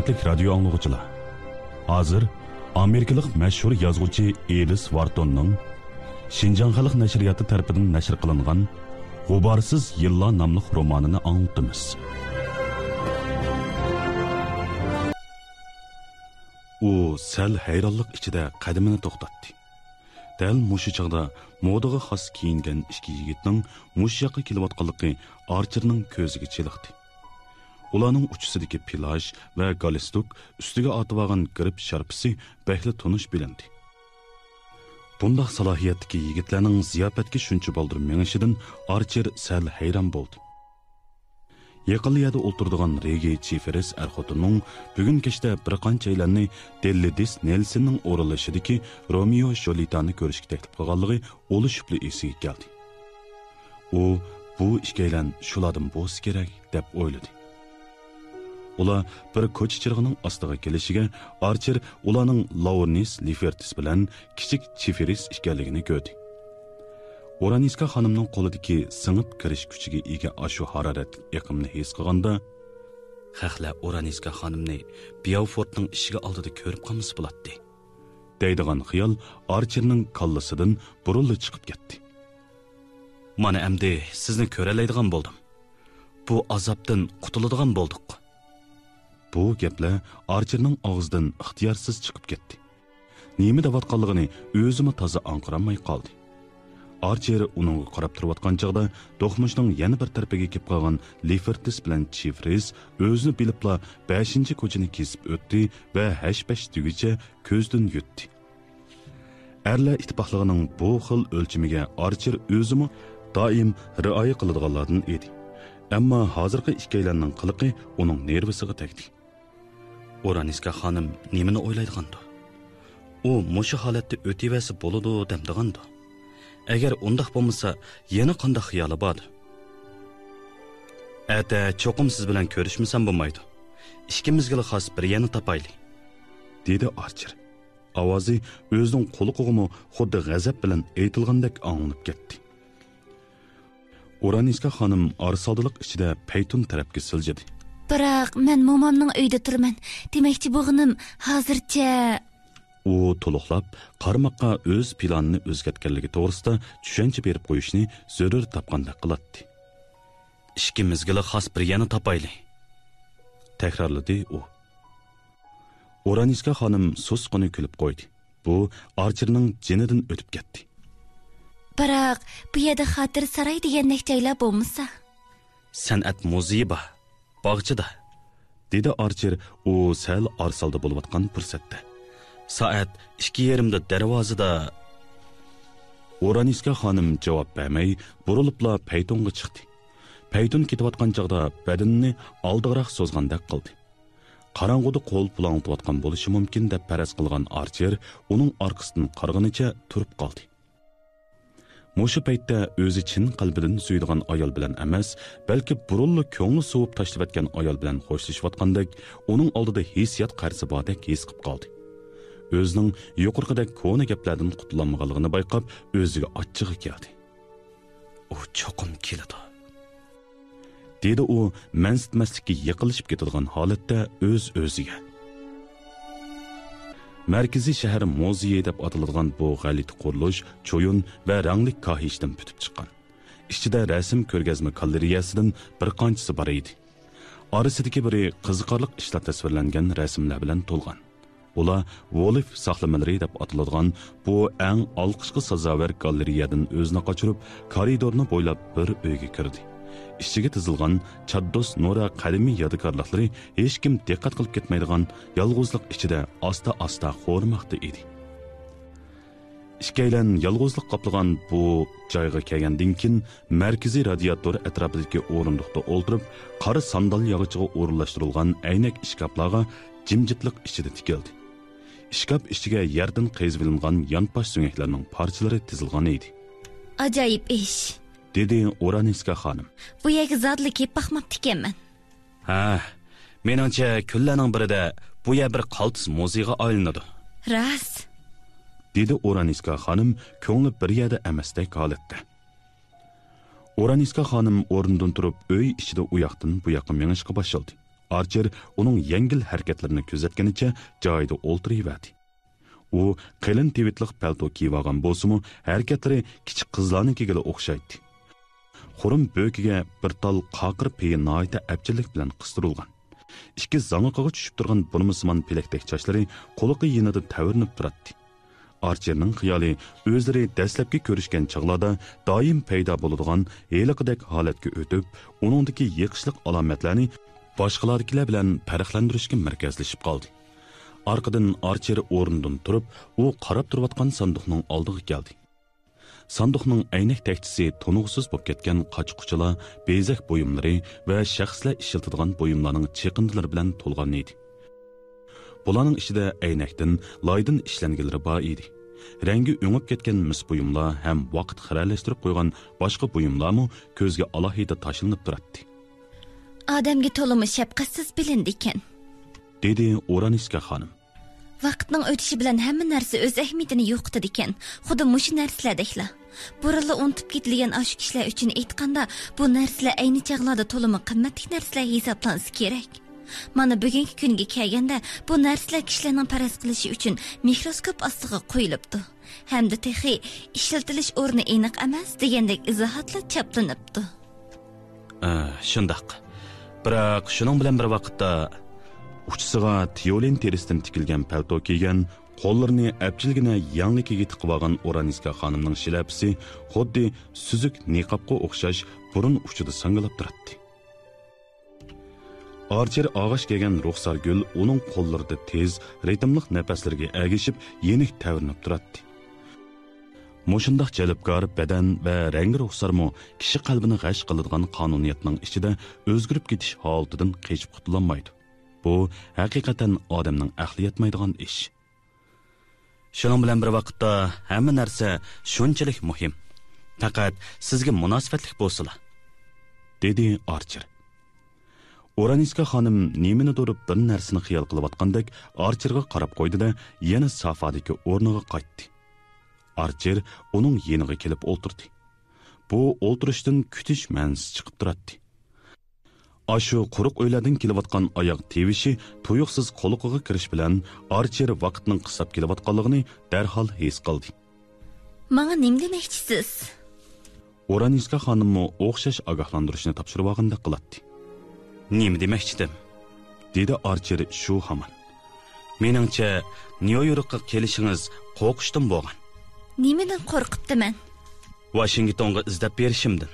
Hürmetlik radyo anlıqçılar. Hazır Amerikalik məşhur yazğıcı Elis Wharton'ның Şinjan Xalq Nəşriyyatı tərəfindən nəşr qılınğan G'ubarsız Yıllar namlıq romanını anlatımız. O sel hayranlıq içində qədimini toxtatdı. Dəl muşu çağda modağa xas kiyingan ikki yigitning mush yoqqa kelayotganligi Archerning ko'ziga chiliqdi. Ularning uchisidagi plaj va galstuk ustiga otib olgan grip sharpisi bahli tunish bilindi. Bundaq salohiyatdagi yigitlarning ziyofatga shuncha boldirib menishidan Archer sal hayron bo'ldi. Yaqin yerda o'tirdigan Regi Chiferis xotinning bugun kechda bir qanchaylarni Delledis Nelsonning o'rinlashidagi Romeo Jolitani ko'rishga taklif qilganligi olishibli esiga keldi. U bu ishkaylan shulardan bo'lsa kerak deb o'yladi. Ular bir ko'cha chirg'ining ostiga kelishiga Archer ularning Laurnis Lifertis bilan kichik Chiferis ekanligini ko'rdi. Oraniska xonimning qo'lidagi singib kirish kuchiga ega ashu harorat yiqimni his qilganda, "Xalqlar Oraniska xonimni Beaufortning ishiga oldida ko'rib qolmasa bo'ladi" deydigan xiyol Archerning kallasidan burilib chiqib ketdi. "Mana endi sizni ko'ralaydigan bo'ldim. Bu azobdan qutuladigan bo'ldik." Bu gaplar Archerning og'zidan ixtiyorsiz chiqib ketdi. Nima deyotganligini o'zimi toza anqiramay qoldi. Archer uningga qarab turayotgan chaqda do'xmushning yana bir tarafiga kelib qolgan Lifertis bilan Chiferis o'zini bilibla 5-ko'chani kesib o'tdi va hash-pash tugicha ko'zdan yutdi. Erlar ittifoqligining bu xil o'lchimiga Archer o'zimi doim rioya qiladiganlardan edi. Ammo hozirgi ikkilarning qiliqi uning nervisiga tegdi. Oraniska xonim nimani o'ylaydigandi? U mushu holatda o'tivasi bo'ladi demdigandi. Agar undaq bo'lmasa, yana qanday xiyoli bor? Ata cho'qim siz bilan ko'rishmasam bo'lmaydi. Ikkimizga xos bir yana topayli, dedi Archer. Ovozi o'zining qo'liqig'imi xuddi g'azab bilan aytilgandek anglanib ketdi. Oraniska xonim arsodiliq ichida Payton tarafga siljidi. Biroq men momamning uyida turman. Demakchi bo'g'inim hozircha U to'liqlab qarmoqqa o'z planini o'zgartganligi to'g'risida tushuncha berib qo'yishni zarur topgandek qiladi. Ikkimizga xos bir yana topayli, takrorladi u. Oraniska xonim susqini kulib qo'ydi. Bu Archerning jinidan o'tib ketdi. Biroq bu yerda xotir saroy degandek joylar bo'lmasa, san'at muzeyi bor, bog'chida, dedi Archer u sal arsalda bo'layotgan fursatda. Saat 2:30da darvozada. Oraniska xonim javob bermay, burilibla Paytonga chiqdi. Payton ketayotgan chaqda badanini oldiroq so'zgandek qildi. Qarang'uda qo'l pulanlayotgan bo'lishi mumkin deb faraz qilgan Archer uning orqasidan qarag'anicha turib qoldi. Mushu paytda o'zi chin qalbidan suydigan ayol bilan emas, balki burunli ko'ngli sovib tashlayotgan ayol bilan xo'shlashayotgandek, uning oldida hissiyot qarzi bordek his qilib qoldi. O'zining yuqorqidek ko'na gaplardan qutulolmaganligini bayqab, o'ziga achchig'i keldi. "U cho'qim keladi", dedi u mansitmaslikka yiqilishib ketadigan holatda o'ziga. Markaziy shahar muzeyi deb ataladigan bu g'alit qurilish cho'yun va rangli kahishdan bitib chiqqan. Ichida rasm ko'rgazma galereyasidan bir qanchasi bor edi. Orasidagi biri qiziqarli ishlar tasvirlangan rasmlar bilan to'lgan. Ular Wolf saqlamalari deb ataladigan bu eng olqishga sazovar galereyadan o'zini qochirib, koridorni bo'ylab bir uyga kirdi. Ichiga tizilgan Chaddos Nora qadimiy yodgorliklari hech kim diqqat qilib ketmaydigan yolg'izlik ichida asta-asta xo'rmoqda edi. Ishkaylan yolg'izlik qoplagan bu joyga kelgandan keyin markaziy radiator atrofidagi o'rindiqda o'ltirib, qora sandalyaga o'rinlashtirilgan aynak ishkaplarga jimjitlik ichida tikildi. Ishkap ichiga yerdan qezvilingan yonposh so'ngaklarning parchalari tizilgan edi. Ajoyib ish, dedi Oraniska xonim. Bu yerga zotli kelib baxmabdi ekanman. Ha, meningcha kunlarning birida bu yer bir qaltis muzeyga aylanadi. Ras, dedi Oraniska xonim ko'ngli bir yerda emasdek holatda. Oraniska xonim o'rnidan turib uy ichida u yoqdan bu yoqqa menishga boshladi. Archer uning yengil harakatlarini kuzatganicha joyida o'ltiraverdi. U qalin tevitliq palto kiyib olgan bo'lsa-mu, harakatlari kichik qizlarnikiga o'xshaydi. Xurum bo'kiga bir tal qaqir peyi noita abchillik bilan qistirilgan. Ikki zangiqiga tushib turgan burmusimon pelakdek sochlari qo'liqi yinida tavirnib turadi. Archerning xiyoli o'zlari dastlabki ko'rishgan chog'larda doim paydo bo'ladigan heliqidek holatga o'tib, uningdagi yiqishliq alomatlarni boshqalardagilar bilan farqlantirishga markazlashib qoldi. Arqadan Archer o'rnidan turib, u qarab turayotgan sandiqning oldiga keldi. Sandiqning aynak tagchisi to'nug'siz bo'lib ketgan qochquchilar, bezak buyumlari va shaxslar ishlatadigan buyumlarning chiqindilari bilan to'lgan edi. Bularning ichida aynakdan, loydan ishlanganlari bor edi. Rangi o'ngib ketgan mis buyumlar ham vaqt xiralashtirib qo'ygan boshqa buyumlarmi ko'zga alohida tashlanib turadi. Odamga to'limi shafqatsiz bilindi ekan, dedi Oraniska xonim. Vaqtning o'tishi bilan hamma narsa o'z ahamiyatini yo'qotadi ekan. Xuddi mushu narsalardeklar. Burunli unutib ketilgan ash kishilar uchun aytganda, bu narsalar ayni chaqlarda to'limi qimmatli narsalar hisoblansa kerak. Mana bugungi kunga kelganda bu narsalar kishilarning paras qilishi uchun mikroskop ostiga qo'yilibdi. Hamda texi ishlatilish o'rni aniq emas degandek izohatlar chaplanibdi. Shundoq. Biroq shuning bilan bir vaqtda uchisiga tiolin terisidan tikilgan palto kiygan, qo'llarini abjilgina yanglikiga tiqib olgan Oraniska xonimning shilapisi xuddi suzuk niqobga o'xshash burun uchida sangilib turadi. Archer og'ash kelgan ruxsar gul uning qo'llarida tez, ritmli nafaslarga agishib, yenik tavirnib turadi. Mushundoq jalbkor badan va rangi ruxsarmo kishi qalbini g'ash qiladigan qonuniyatning ichida o'zgarib ketish holatidan qechib qutulolmaydi. Bu haqiqatan odamning aqli yetmaydigan ish. Shuning bilan bir vaqtda hamma narsa shunchalik muhim. Faqat sizga munosabatlik bo'lsa-la, dedi Archer. Oraniska xonim nimani durib bir narsani xiyol qilayotgandek Archerga qarab qo'ydi-da, yana safadagi o'rniga qaytdi. Archer uning yeniga kelib o'ltirdi. Bu o'ltirishdan kutish ma'nosi chiqib turadi. Ashu quruq o'ylardan kelayotgan oyoq tevishi tuyuqsiz qo'liqiga kirish bilan Archer vaqtning qisab kelayotganligini darhol his qildi. Menga nima demoqchisiz? Oraniska xonimmi o'xshash ogohlantirishni topshirib olgandek qiladi. Nima demoqchidim? Dedi Archer shu hamon. Meningcha, Nyu-Yorkka kelishingiz qo'rqishdan bo'lgan. Nimadan qo'rqibdiman? Washingtonga izlab berishimdan.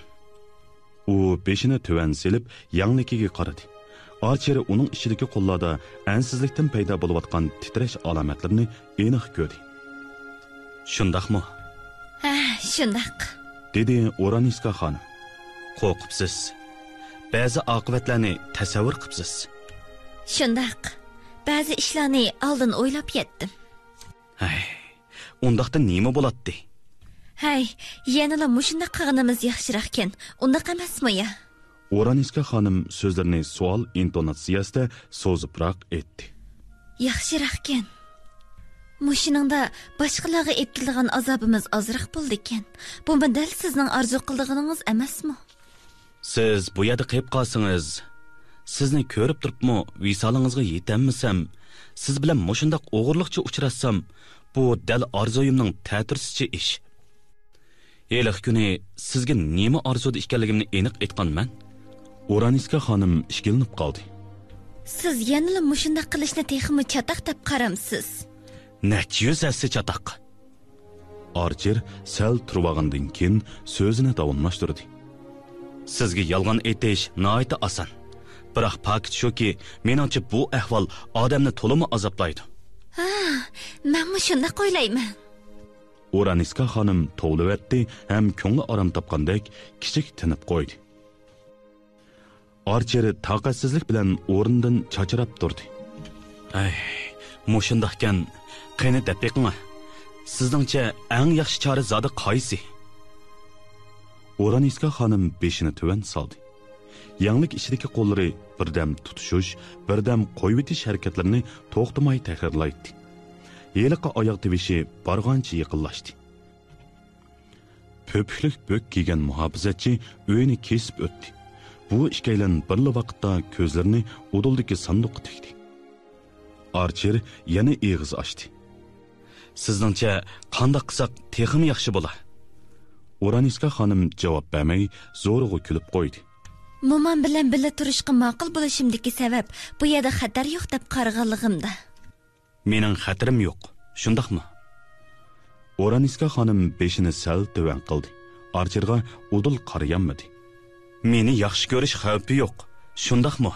U beshini tuvan selib, yanglikiga qaradi. Archer uning ichidagi qo'llarda ansizlikdan paydo bo'layotgan titrash alomatlarini aniq ko'rdi. Shundaqmi? Ha, shundaq, dedi Oraniska xonim. Qo'rqibsiz. Ba'zi oqibatlarni tasavvur qilibsiz. Shundaq. Ba'zi ishlarni oldin o'ylab yetdim. Hay, undaqda nima bo'ladi? Hay, yanada mushunda qilganimiz yaxshiroq ekan. Undaq emasmi ya? Oraniska xonim so'zlarini savol intonatsiyasida so'zibroq aytdi. Yaxshiroq ekan. Mushiningda boshqalarga epkilgan azobimiz ozroq bo'ldi ekan. Bu dal sizning orzu qilganingiz emasmi? Siz bu yerda qolib qolsangiz, sizni ko'rib turibmi, visolingizga yetammisam, siz bilan mushundaq o'g'irliqcha uchrassam, bu dal orzuyimning ta'tirsiz ish. Eliq kuni sizga nima orzuda ekanligimni aniq aytganman. Oraniska xonim ishkilinib qoldi. Siz yana mushundaq qilishni texmi chataq deb qaramsiz? Necha yuz asli chataq. Archer sal turvag'andan keyin so'zini davomlashtirdi. Sizga yolg'on aytish nihoyatda oson. Biroq fakt shuki, meningcha bu ahvol odamni to'limi azoblaydi. Ha, men shunday o'ylayman. Oraniska xonim tovlivatdi ham ko'ngli orom topgandek kichik tinib qo'ydi. Archer taqatsizlik bilan o'rnidan chachirab turdi. Ay, mushundaqkan, qani deb beqinglar. Sizningcha eng yaxshi chora zodi qaysi? Oraniska xonim beshini tuvan soldi. Yangilik ichidagi qo'llari birdam tutishish, birdam qo'yib etish harakatlarini to'xtamay takrorlaydi. Yeliqqa oyoq tivishi barg'ancha yaqinlashdi. Pöpüklik bök kiygan muhofizatchi uyini kesib o'tdi. bu ikkilan birli vaqtda ko'zlarini uduldagi sanduqqa tikdi. Archer yana og'iz ochdi. Sizningcha qanday qilsak texim yaxshi bo'lar? Oraniska xonim javob bermay zo'rg'a kulib qo'ydi. Momam bilan birga turishga ma'qul bo'lishimdagi sabab bu yerda xatar yo'q deb qaraganligimda. Mening xatarim yo'q, shundaqmi? Oraniska xonim beshini sal tuvan qildi. Archerga udul qarayanmadi. Meni yaxshi ko'rish xavfi yo'q, shundaqmi?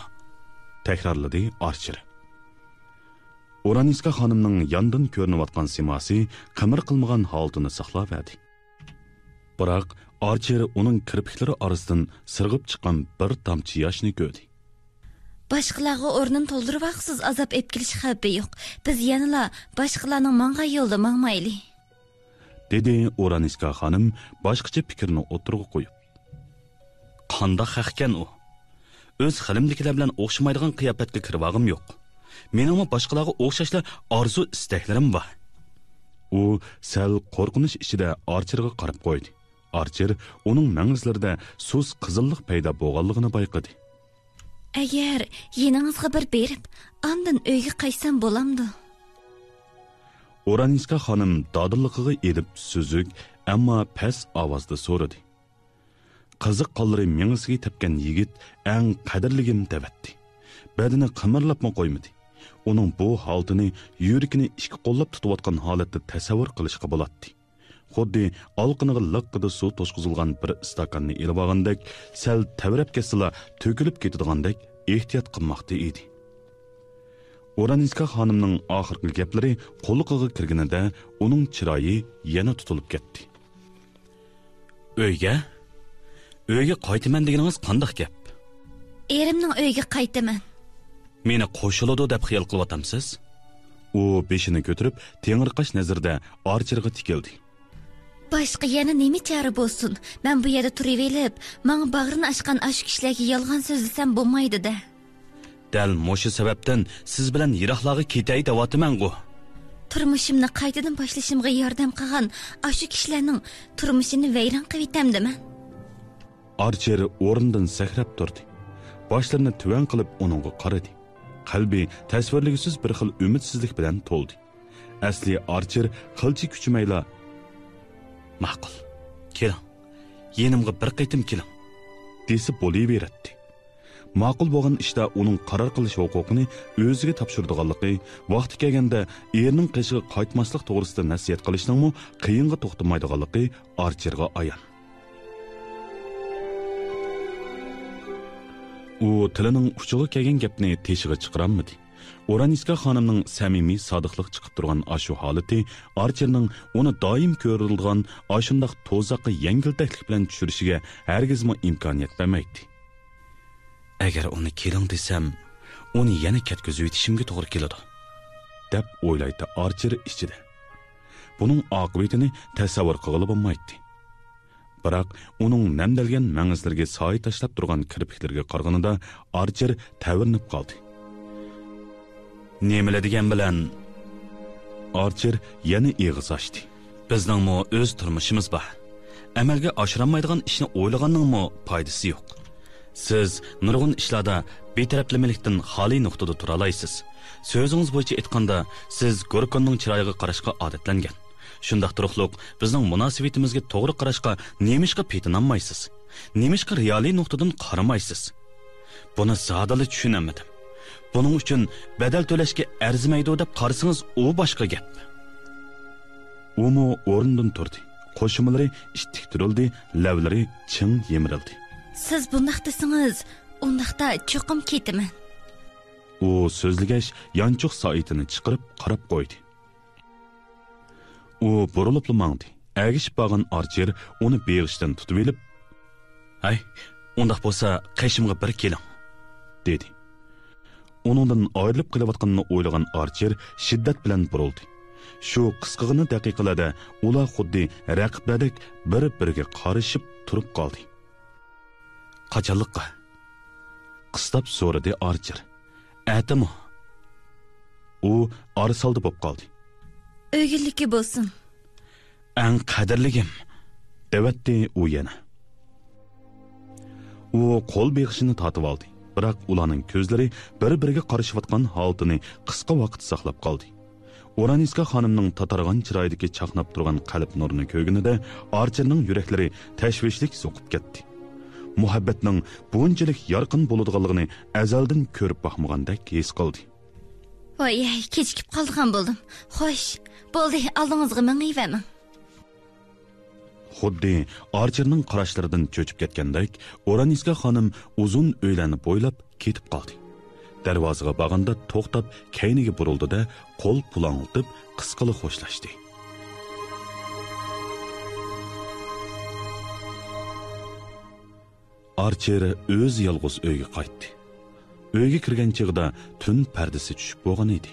Takrorladi Archer. Oraniska xonimning yondan ko'rinayotgan simosi qimir qilmagan holatini saqlab berdi. Biroq Archer uning kirpiklari orasidan sirg'ib chiqqan bir tomchi yoshni ko'rdi. Boshqalarga o'rnin to'ldirib vaqtsiz azob epkilish xavfi yo'q. Biz yanala boshqalarning manga yo'lda mangmayli. Dedi Oraniska xonim boshqacha fikrni o'tirg'a qo'yib. Qanday xaqkan u? O'z xilimlikilar bilan o'xshamaydigan qiyofatga kirvag'im yo'q. Meningmi boshqalarga o'xshashlar orzu istaklarim bor. U sal qo'rqinish ichida Archerga qarab qo'ydi. Archer uning mangizlarida suz qizillik paydo bo'lganligini bayqadi. Agar yeningizga bir berib, ondan uyga qaysam bo'lamdi. Oraniska xonim dodilligiga edib suzuk, ammo past ovozda so'radi. Qiziq qo'llari mengisiga tepgan yigit eng qadrligim devatdi. Badini qimirlabmi qo'ymadi. Uning bu holatini yuragini ikki qo'llab tutayotgan holatda tasavvur qilishga bo'ladi. Xuddi olqiniga liqqida suv to'shqizilgan bir istakanni elib olgandek, sal tavrab kesila to'kilib ketadigandak ehtiyot qilmoqda edi. Oraniska xonimning oxirgi gaplari qo'liqiga kirganida uning chiroyi yana tutilib ketdi. Uyga qaytaman deganingiz qanday gap? Erimning uyiga qaytaman. Meni qo'shiladi deb xiyol qilyapsiz? U beshini ko'tarib, tengirqash nazarda Archerga tikildi. Boshqa yana nima chora bo'lsin? Men bu yerda turaverib, menga bag'rini ochgan ash kishilarga yolg'on so'zlasam bo'lmaydi-da. Dal mo'shu sababdan siz bilan yiroqlarga ketay deyapman-ku. Turmushimni qaytadan boshlashimga yordam qilgan ashu kishilarning turmushini vayron qilib etamdiman. Archer o'rnidan sakrab turdi. Boshlarini tuvan qilib uningga qaradi. Qalbi tasvirligisiz bir xil umidsizlik bilan to'ldi. Asli Archer qilchi kuchimayla ma'qul. Keling. Yenimga bir qaytim keling. desi bo'laveradi. Ma'qul bo'lgan ishda uning qaror qilish huquqini o'ziga topshirdiganligi, vaqti kelganda erining qishiga qaytmaslik to'g'risida nasihat qilishning qiyinga to'xtamaydiganligi Archerga ayon. U tilining uchiga kelgan gapni teshiga chiqaramadi. Oraniska xonimning samimiy sodiqlik chiqib turgan ashu holati Archerning uni doim ko'rilgan ashundaq to'zaqqa yengiltaklik bilan tushirishiga hargizmi imkoniyat bermaydi. Agar uni keling desam, uni yana ketkizib yetishimga to'g'ri keladi, deb o'ylaydi Archer ichida. Buning oqibatini tasavvur qilib bo'lmaydi. Biroq uning namdalgan mangizlarga soy tashlab turgan kirpiklarga qaraganda Archer tavirnib qoldi. Nemalar degan bilan Archer yana og'iz ochdi. Bizningmi o'z turmushimiz bor. Amalga oshirolmaydigan ishni o'ylaganingmi foydasi yo'q. Siz nurg'un ishlarda betaraflamalikdan xoli nuqtada tura olasiz. So'zingiz bo'yicha aytganda, siz Gorkonning chiroyiga qarashga odatlangan. Shundaq turuqliq bizning munosabatimizga to'g'ri qarashga nemishqa petinolmaysiz. Nemishqa realiy nuqtadan qaramaysiz. Buni zodali tushunamadim. Buning uchun badal to'lashga arzimaydi deb qarasangiz, u boshqa gap. Umu o'rnidan turdi. Qo'shimlari ishtik turildi, lavlari ching yemirildi. Siz bundaq desangiz, undaqda cho'qim ketaman. U so'zligach yanchuq soatini chiqarib qarab qo'ydi. U burilib mangdi. Agishib bo'lgan Archer uni beg'ishdan tutib olib, "Hay, undaq bo'lsa, qishimga bir keling", dedi. Uningdan ayrilib qilayotganini o'ylagan Archer shiddat bilan burildi. Shu qisqagina daqiqalarda ular xuddi raqiblardek bir-biriga qarishib turib qoldi. "Qachonliqqa?" qistab so'radi Archer. "Atimi?" U arsalda bo'lib qoldi. "O'g'illiki bo'lsin. Eng qadrligim", devatdi u yana. u qo'l beg'ishini tatib oldi, biroq ularning ko'zlari bir-biriga qarashayotgan holatini qisqa vaqt saqlab qoldi. Oraniska xonimning tatarg'an chiroyidagi chaqnab turgan qalb nurini ko'rganida Archerning yuraklari tashvishlik so'qib ketdi. Muhabbatning bunchalik yorqin bo'ladiganligini azaldan ko'rib boqmagandek his qildi. Voy, kechikib qolgan bo'ldim. Xo'sh, bo'ldi, oldingizga mengayvermang. Xuddi Archerning qarashlaridan cho'chib ketgandek, Oraniska xonim uzun o'ylanni bo'ylab ketib qoldi. Darvozaga borganda to'xtab, kayniga burildi-da, qo'l pulang'itib, qisqali xo'shlashdi. Archer o'z yolg'iz uyga qaytdi. Uyga kirgan chig'ida tun pardasi tushib bo'lgan edi.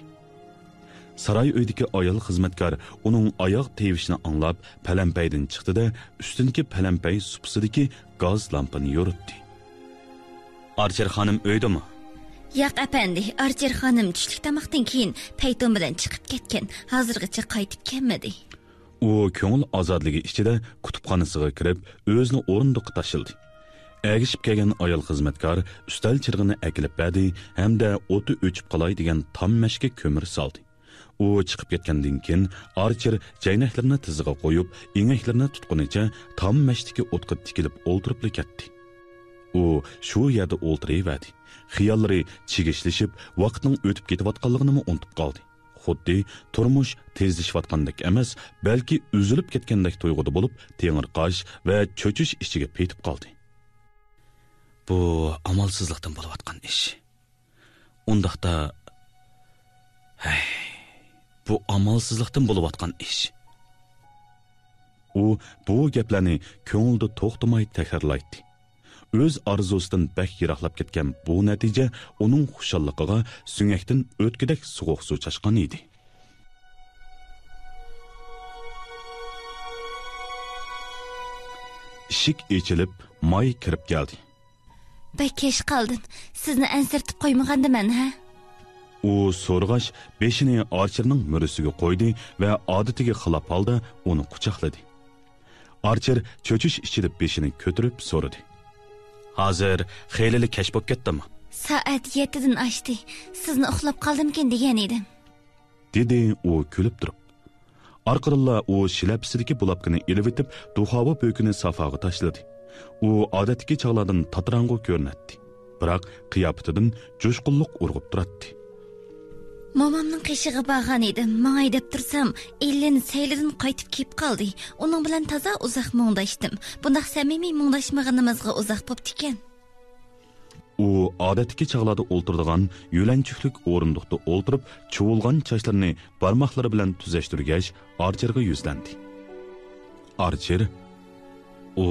Saray uydagi ayol xizmatkor uning oyoq tevishini anglab, palampaydan chiqdi-da, ustindagi palampay supsidagi gaz lampani yoritdi. Archer xonim uydami? Yo'q, apandi, Archer xonim tushlik tomoqdan keyin payton bilan chiqib ketgan. Hozirgacha qaytib kelmadi. U ko'ngil ozodligi ichida kutubxonasiga kirib, o'zini o'rindiqqa tashildi. Әгішіп kelgan ayol xizmatkor ustal chirg'ini akilib berdi hamda o'ti o'chib qolay degan tom mashga ko'mir soldi. U chiqib ketgandan keyin Archer jaynaklarini tiziga qo'yib, ingaklarini tutqunicha tom mashdagi o'tqa tikilib o'ltirib ketdi. U shu yerda o'ltiraverdi. Xiyollari chigishlashib, vaqtning o'tib ketayotganligini unutib qoldi. Xuddi turmush tezlashayotgandek emas, balki uzilib ketgandek tuyg'uda bo'lib, tengirqash va cho'chish ichiga petib qoldi. Bu amalsızlıktan bo'layotgan ish. Undaqda bu amalsızlıktan bo'layotgan ish. U bu gaplarni ko'ngilda to'xtamay takrorlaydi. O'z orzusidan bak yiroqlab ketgan bu natija uning xushalligiga sungakdan o'tkidek sovuq suv chashqan edi. Eshik ochilib, May kirib keldi. Bak kesh qoldim. Sizni ansirtib qo'ymagandiman, ha? U so'rg'ash beshini Archerning murisiga qo'ydi va odatiga xilof holda uni quchoqladi. Archer cho'chish ichida beshini ko'tarib so'radi. Hozir xeylili kesh bo'lib ketdimi? Soat 7dan oshdi. Sizni uxlab qoldimkin degan edim. Dedi u kulib turib. Arqarilla u shilapsidagi bulapkini ilib etib, duxova bo'kini safaga tashladi. U odatdagi chog'lardan tatrango ko'rinadi. Biroq qiyofatidan jo'shqinlik urg'ib turadi. Momamning qishig'i borgan edim. Mangay deb tursam, Ellen saylidan qaytib kelib qoldi. Uning bilan toza uzoq mungdashdim. Bundaq samimiy mungdashmaganimizga uzoq bo'pti ekan. U odatdagi chog'larda o'ltiradigan yo'lanchuklik o'rindiqda o'ltirib, chuvilgan chochlarini barmoqlari bilan tuzashtirgach, Archerga yuzlandi. Archer u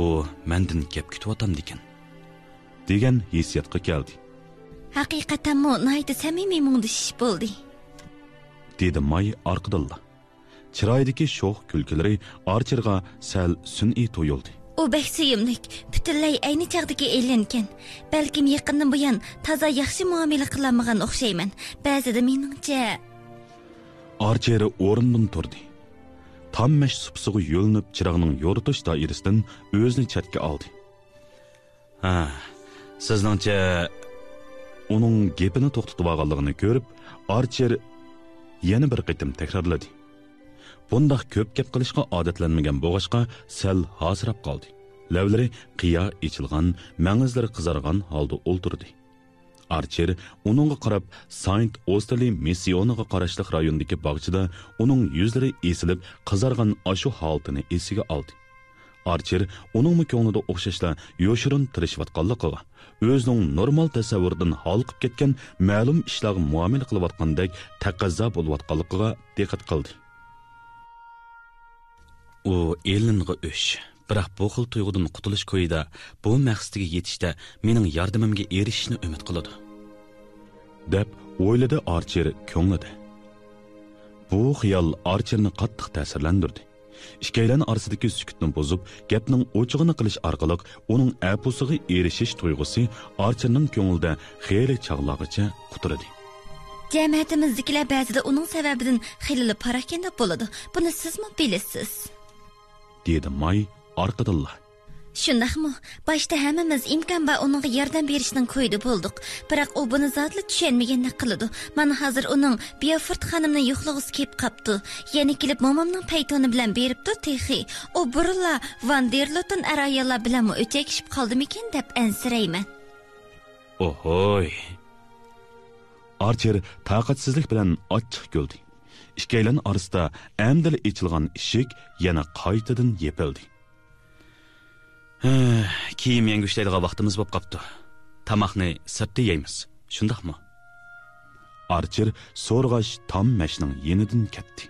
mendan gap kutyaptam degan hissiyotga keldi. Haqiqatan mo nayda samimiy mungdashish bo'ldi. Dedi May orqadilla. Chiroydagi sho'x kulkilari Archerga sal sun'iy to'yildi. U bek suyimlik, butunlay ayni chog'dagi Ellenkan. Balkim yaqindan buyon toza yaxshi muomala qilmagan o'xshayman. Ba'zida meningcha Archer o'rnidan turdi. Tammash supsiga yo'linib chirog'ning yoritish doirasidan o'zini chatga oldi. Sizningcha uning gapini to'xtatib olganligini ko'rib, Archer yana bir qitim takrorladi. Bundaq ko'p gap qilishga odatlanmagan bo'g'ashqa sal hozirab qoldi. Lavlari qiya ichilgan, mang'izlari qizargan holda o'ltirdi. Archer uningga qarab Saint Ostali missioniga qarashli rayondagi bog'chida uning yuzlari esilib, qizargan ashu holatini esiga oldi. Archer uning ko'nglida o'xshashla yo'shirin tirishayotganligiga, o'zining normal tasavvuridan xalqib ketgan ma'lum ishlarga muomala qilayotgandek taqozo bo'layotganligiga diqqat qildi. U Ellenga o'sh. Biroq bu xil tuyg'udan qutulish ko'yida bu maqsadiga yetishda mening yordamimga erishishni umid qiladi. deb o'yladi Archer ko'nglida. Bu xiyol Archerni qattiq ta'sirlantirdi. Ikkilan orasidagi sukutni bozib, gapning o'chig'ini qilish orqali uning apusiga erishish tuyg'usi Archerning ko'nglida xeyli chaqlog'icha quturdi. Jamiyatimizdaglar ba'zida uning sababidan xilli parakanda bo'ladi. Buni sizmi bilasiz? Dedi May orqadilla. Shundaqmi? Başta hammamiz imkon va uningga yordam berishning ko'ydi bo'ldik. Biroq u buni zotli tushunmagandek qiladi. Mana hozir uning Beaufort xonimni yo'qlig'isi kelib qapti. Yana kelib momamning paytoni bilan beribdi texi. U burilla Van der Lutten arayollar bilan o'chakishib qoldimikin deb ansirayman. Ohoy. Archer taqatsizlik bilan ochiq kuldi. Ikkalan orasida amdil ichilgan eshik yana qaytadan yepildi. Kiyim yengishlaydigan vaqtimiz bo'lib qopti. Tamoqni sirtda yeymiz. Shundaqmi? Archer so'rg'ash Tom mashning yenidan ketdi.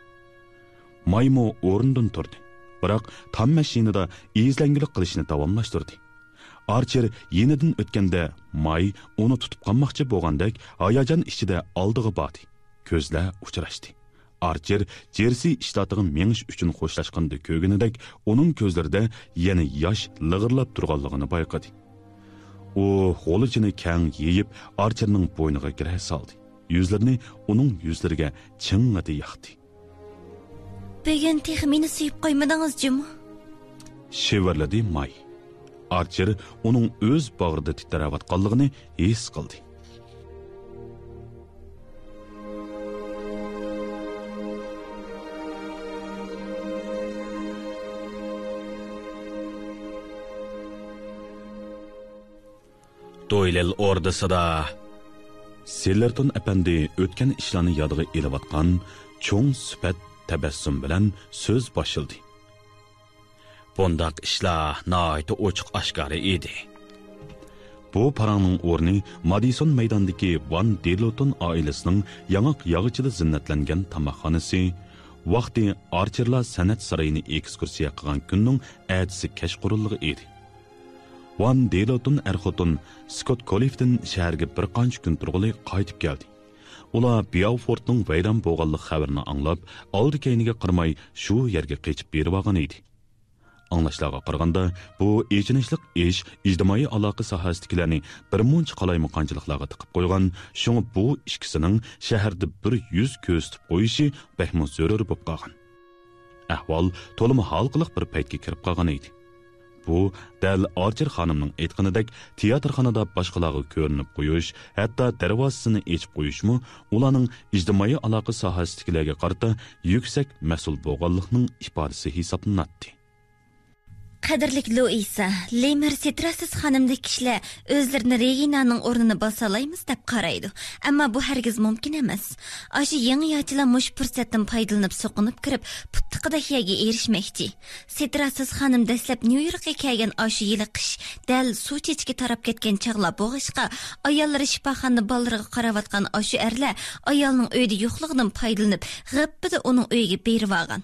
Maymo o'rnidan turdi. Biroq Tom mashinada izlangilik qilishni davomlashtirdi. Archer yenidan o'tganda May uni tutib qolmoqchi bo'lgandek hayajon ichida oldiga bordi. Ko'zlar uchrashdi. Archer Jersey shtatiga mengish uchun xo'shlashganda ko'rganidek uning ko'zlarida yana yosh lig'irlab turganligini bayqadi. U qo'lichini kang yeyib Archerning bo'yniga kira soldi. Yuzlarini uning yuzlariga ching'adi yoqdi. Bugun tex meni suyib qo'ymadingiz-jimi? Shivirladi May. Archer uning o'z bag'rida titrayotganligini his qildi. Doylel ordasida Sillerton apandi o'tgan ishlarni yodiga elayotgan cho'ng sifat tabassum bilan so'z boshildi. Bundaq ishlar nihoyat ochiq oshkora edi. Bu parangning o'rni Madison maydonidagi Van der Lutten oilasining yangi yog'ichida zinnatlangan tamoqxonasi, vaqti Archerlar san'at saroyini ekskursiya qilgan kunning ertasi kashqurunligi edi. Van der Lutten er-xotin Scott Colifton shaharga bir qancha kun turg'ili qaytib keldi. Ular Beaufortning vayron bo'lganlik xabarini anglab, oldi-keyniga qirmay shu yerga qochib berib olgan edi. Anglashlarga qaraganda, bu echinishlik ish ijtimoiy aloqa sohasidagilarni bir muncha qalaymaqonchiliklarga tiqib qo'ygan, shunga bu ikkisining shaharda bir yuz ko'z tutib qo'yishi bahmo zarur bo'lib qolgan. Ahvol to'limi halqiliq bir paytga kirib qolgan edi. Bu dal Archer xonimning aytganidek teatrxonada boshqalarga ko'rinib qo'yish, hatto darvozasini ochib qo'yishmi ularning ijtimoiy aloqa sohasidagilarga qarata yuksak mas'ul bo'lganlikning ifodasi hisoblanadi. Qadrlik Louisa, Lemer Citrasis xonimdek kishilar o'zlarini Reginaning o'rnini bosalaymiz deb qaraydi. Ammo bu hargiz mumkin emas. Aşı yangi yochilar mush fursatdan foydalanib so'qinib kirib, puttiqidagiga erishmoqchi. Citrasis xonim dastlab New Yorkga kelgan aşı yili qish dal suv chechga tarab ketgan chaqla bo'g'ishqa ayollari shifoxonada bolalarga qarayotgan aşı erlar ayolning uyida yo'qligidan foydalanib, g'appida uning uyiga berib olgan.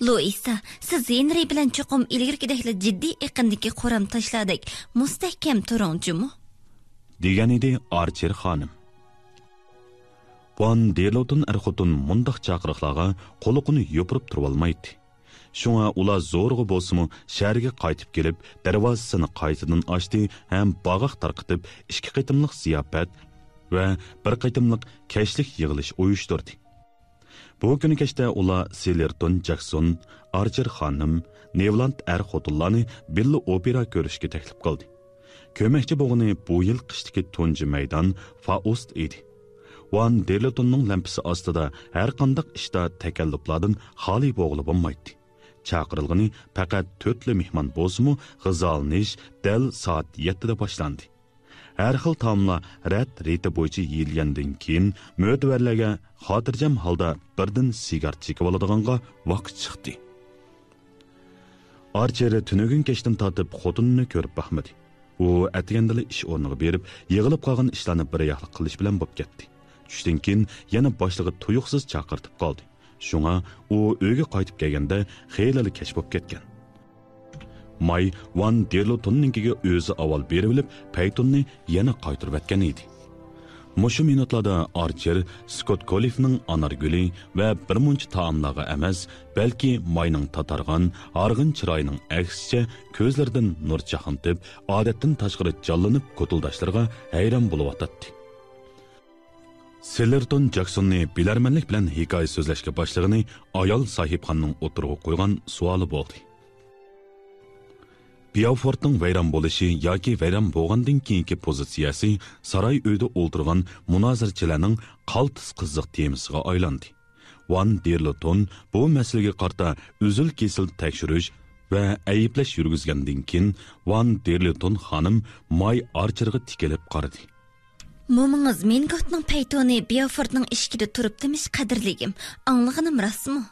Louisa, siz Henry bilan cho'qim ilgirgidekli jiddiy iqindagi qo'ram tashladik. Mustahkam turingchi-mu? degan edi Archer xonim. Van der Lutten er-xotin mundaq chaqiriqlarga qo'liqini yopirib turib olmaydi. Shunga ular zo'rg'a bo'lsa-mu shaharga qaytib kelib, darvozasini qaytadan ochdi ham bog'aq tarqitib, ikki qitimliq ziyofat va bir qitimliq kashlik yig'ilish uyushtirdi. Bu kuni kechda ular Sillerton Jackson, Archer xonim, Nevland er-xotinlarni birga opera ko'rishga taklif qildi. Ko'makchi bo'lgani bu yil qishdagi tunji maydon Faust edi. Van der Luttenning lampasi ostida har qanday ishda takalluflardan xoli bo'g'ilib bo'lmaydi. Chaqirilgani faqat 4 mehmon bo'lsa-mu, g'izolnish dal soat 7 da boshlandi. Har xil taomlar reti bo'yicha yeyilgandan keyin mo'tvarlarga xotirjam holda birdan sigaret chekib oladiganga vaqt chiqdi. Archer tunugun kechdan tortib xotinini ko'rib baxmadi. U atgandala ish o'rniga berib, yig'ilib qolgan ishlarni bir yoqlik qilish bilan bo'lib ketdi. Tushdan keyin yana boshlig'i tuyuqsiz chaqirtib qoldi. Shunga u uyga qaytib kelganda xeyli kech bo'lib ketgan. May Van der Luttenninkiga o'zi avval berib olib, paytonni yana qaytarib etgan edi. Mushu minutlarda Archer Scott Colifning anarguli va bir muncha taomlarga emas, balki Mayning tatargan, arg'in chiroyining aksicha ko'zlaridan nur chaqintib, odatdan tashqari jallanib ko'tuldashlarga hayron bo'lib o'tdi. Sillerton Jacksonni bilarmanlik bilan hikoya so'zlashga boshlagani ayol sohibxonning o'tirg'i qo'ygan savoli bo'ldi. Beaufortning vayron bo'lishi yoki vayron bo'lgandan keyingi pozitsiyasi saroy uyda o'ltirgan munozirchilarning qaltis qiziq temasiga aylandi. Van der Leyen bu masalaga qarta uzil-kesil tekshirish va ayiblash yurgizgandan keyin Van der Leyen xonim May Archerga tikilib qaradi. Mo'mingiz Mingotning paytoni Beaufortning ishkida turibdimish qadrligim. Anglaganim rostmi?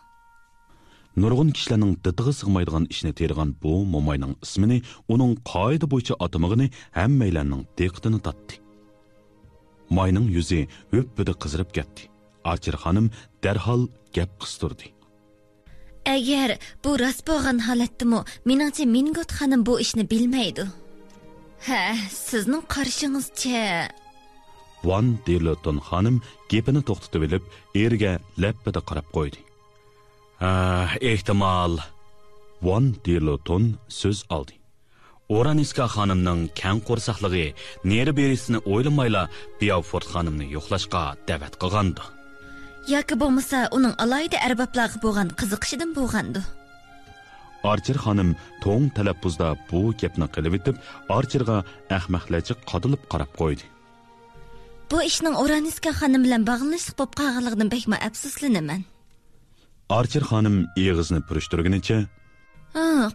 Nurg'un kishilarning ditig'i sig'maydigan ishni tergan bu mo'mayning ismini uning qoida bo'yicha atamig'ini hammalarning diqqatini tortdi. Mayning yuzi o'ppida qizirib ketdi. Archer xonim darhol gap qistirdi. Agar bu rost bo'lgan holatdimi, meningcha Mingot xonim bu ishni bilmaydi. Ha, sizning qarashingizcha Van der Leyen xonim gapini to'xtatib olib, eriga lappida qarab qo'ydi. Ehtimal. Van der Leyen so'z oldi. Oraniska xonimning kang qo'rsaqligi neri berisini o'ylamayla Beaufort xonimni yo'qlashga da'vat qilgandi. yoki bo'lmasa uning alayda arboblarga bo'lgan qiziqishidan bo'lgandi. Archer xonim to'ng talaffuzda bu gapni qilib etib, Archerga ahmoqlarcha qadilib qarab qo'ydi. Bu ishning Oraniska xonim bilan bog'lanishib bo'lib qolganligidan bekma afsuslanaman. Archer xonim eg'izni purishtirganicha,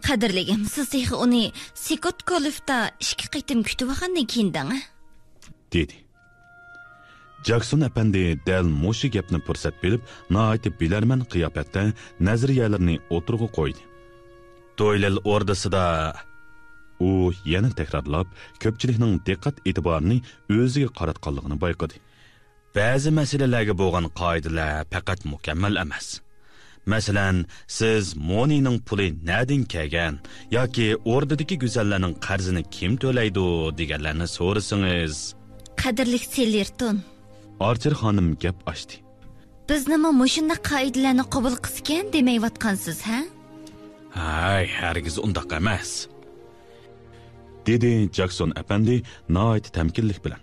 qadrligim, siz uni Sikot Kolifda ishga qaytim kutib olgandan keyin dedi. Jackson apandi dal mo'shi gapni fursat berib, noaytib bilarman qiyofatda nazariyalarini o'tirg'i qo'ydi. Doylil ordasida u yana takrorlab, ko'pchilikning diqqat e'tiborini o'ziga qaratganligini bayqadi. Ba'zi masalalarga bo'lgan qoidalar faqat mukammal emas. Masalan, siz Monining puli nadin kelgan yoki ordadagi go'zallarning qarzini kim to'laydi deganlarni so'rasangiz. Qadrli Sellerton, Archer xonim gap ochdi. Biz nima mushunda qoidalarni qabul qilgan demayotgansiz, ha? Hay, hargiz undaq emas. Dedi Jackson apandi noit tamkinlik bilan.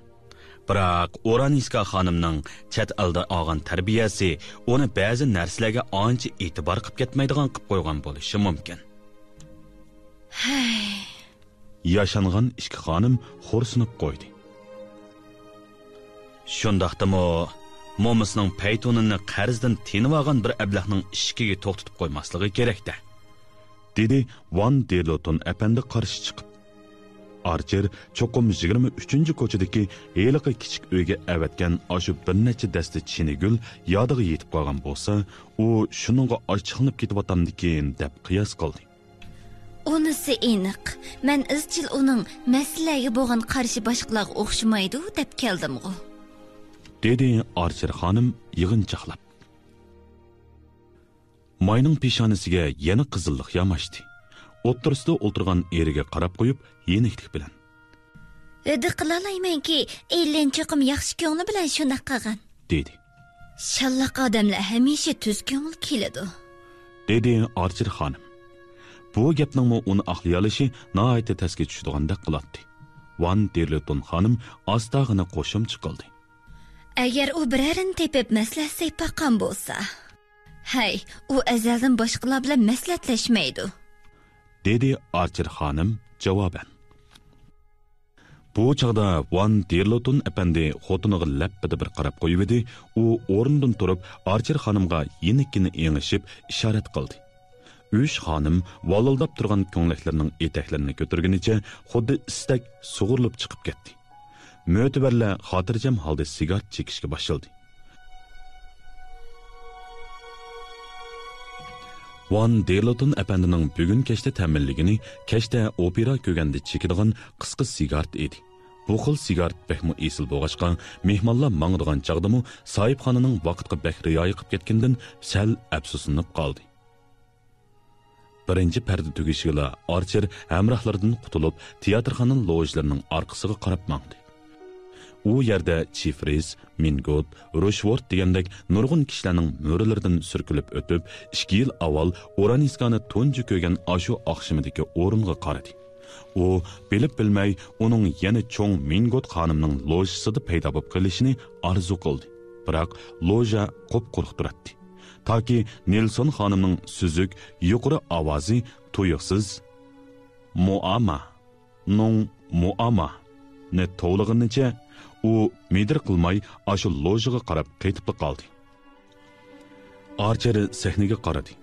Biroq Oraniska xonimning chet elda olgan tarbiyasi uni ba'zi narsalarga ancha e'tibor qilib ketmaydigan qilib qo'ygan bo'lishi mumkin. Yashangan ikki xonim xo'rsinib qo'ydi. Shundaqdimi, mo'misning paytonini qarzdan tinib olgan bir ablahning ishiga to'xtatib qo'ymasligi kerak-da. Dedi Van der Leyen apandi qarshi chiqib. Archer cho'qim 23-ko'chadagi heliqi kichik uyga avatgan ashu bir necha dasta chinigul yodiga yetib qolgan bo'lsa, u shuningga ochiqlanib ketib deb qiyos qildi. Unisi aniq. Men izchil uning masalaga bo'lgan qarshi boshqalarga o'xshamaydi deb keldim-ku. Dedi Archer xonim yig'inchoqlab. Mayning peshonasiga yana qizillik yamashdi. O'ttirsida o'tirgan eriga qarab qo'yib, yeniklik bilan. Edi qilalaymanki, elin cho'qim yaxshi ko'ngli bilan shunday qilgan, dedi. Shallaq odamlar hamisha tuz ko'ngil keladi, dedi Archer xonim. Bu gapning uni aqliyolishi noayta tasga tushdigandek qiladi. Van der Leyen xonim ostag'ini qo'shimcha qildi. Agar u birarini tepib maslahat paqan bo'lsa, hay, u azaldan boshqalar bilan maslahatlashmaydi, dedi Archer xonim javoban. Bu chaqda Van der Leyen apandi xotiniga lappida bir qarab qo'yib edi, u o'rnidan turib Archer xonimga yenikini engishib ishorat qildi. Üç xonim valildab turgan ko'nglaklarining etaklarini ko'targanicha xuddi istak sug'urilib chiqib ketdi. Mo'tabarlar xotirjam holda sigaret chekishga boshladi. Van der Leyen apandining bugun kechda ta'minligini kechda opera ko'ganda chekadigan qisqa sigaret edi. Bu xil sigaret bekmi esil bo'lg'achqa, mehmonlar mangdigan chaqdimi sohibxonaning vaqtga bek riyoya qilib ketgandan sal afsuslanib qoldi. Birinchi parda tugishiga Archer hamrohlaridan qutulib, teatrxonaning lojlarining orqasiga qarab mangdi. U yerda Chifris, Mingot, Rochefort degandek nurg'un kishilarning mo'rilaridan surkilib o'tib, 2 yil avval Oraniskani tunji ko'rgan ashu oqshimidagi o'ringa qaradi. U bilib bilmay uning yana cho'ng Mingot xonimning lojasida paydo bo'lib qolishini orzu qildi. Biroq loja qop-quruq turadi. Toki Nelson xonimning suzuk, yuqori ovozi tuyuqsiz muama, nung muama ne to'lig'inicha u medir qilmay ashu lojiga qarab qaytib qoldi. Archer sahnaga qaradi.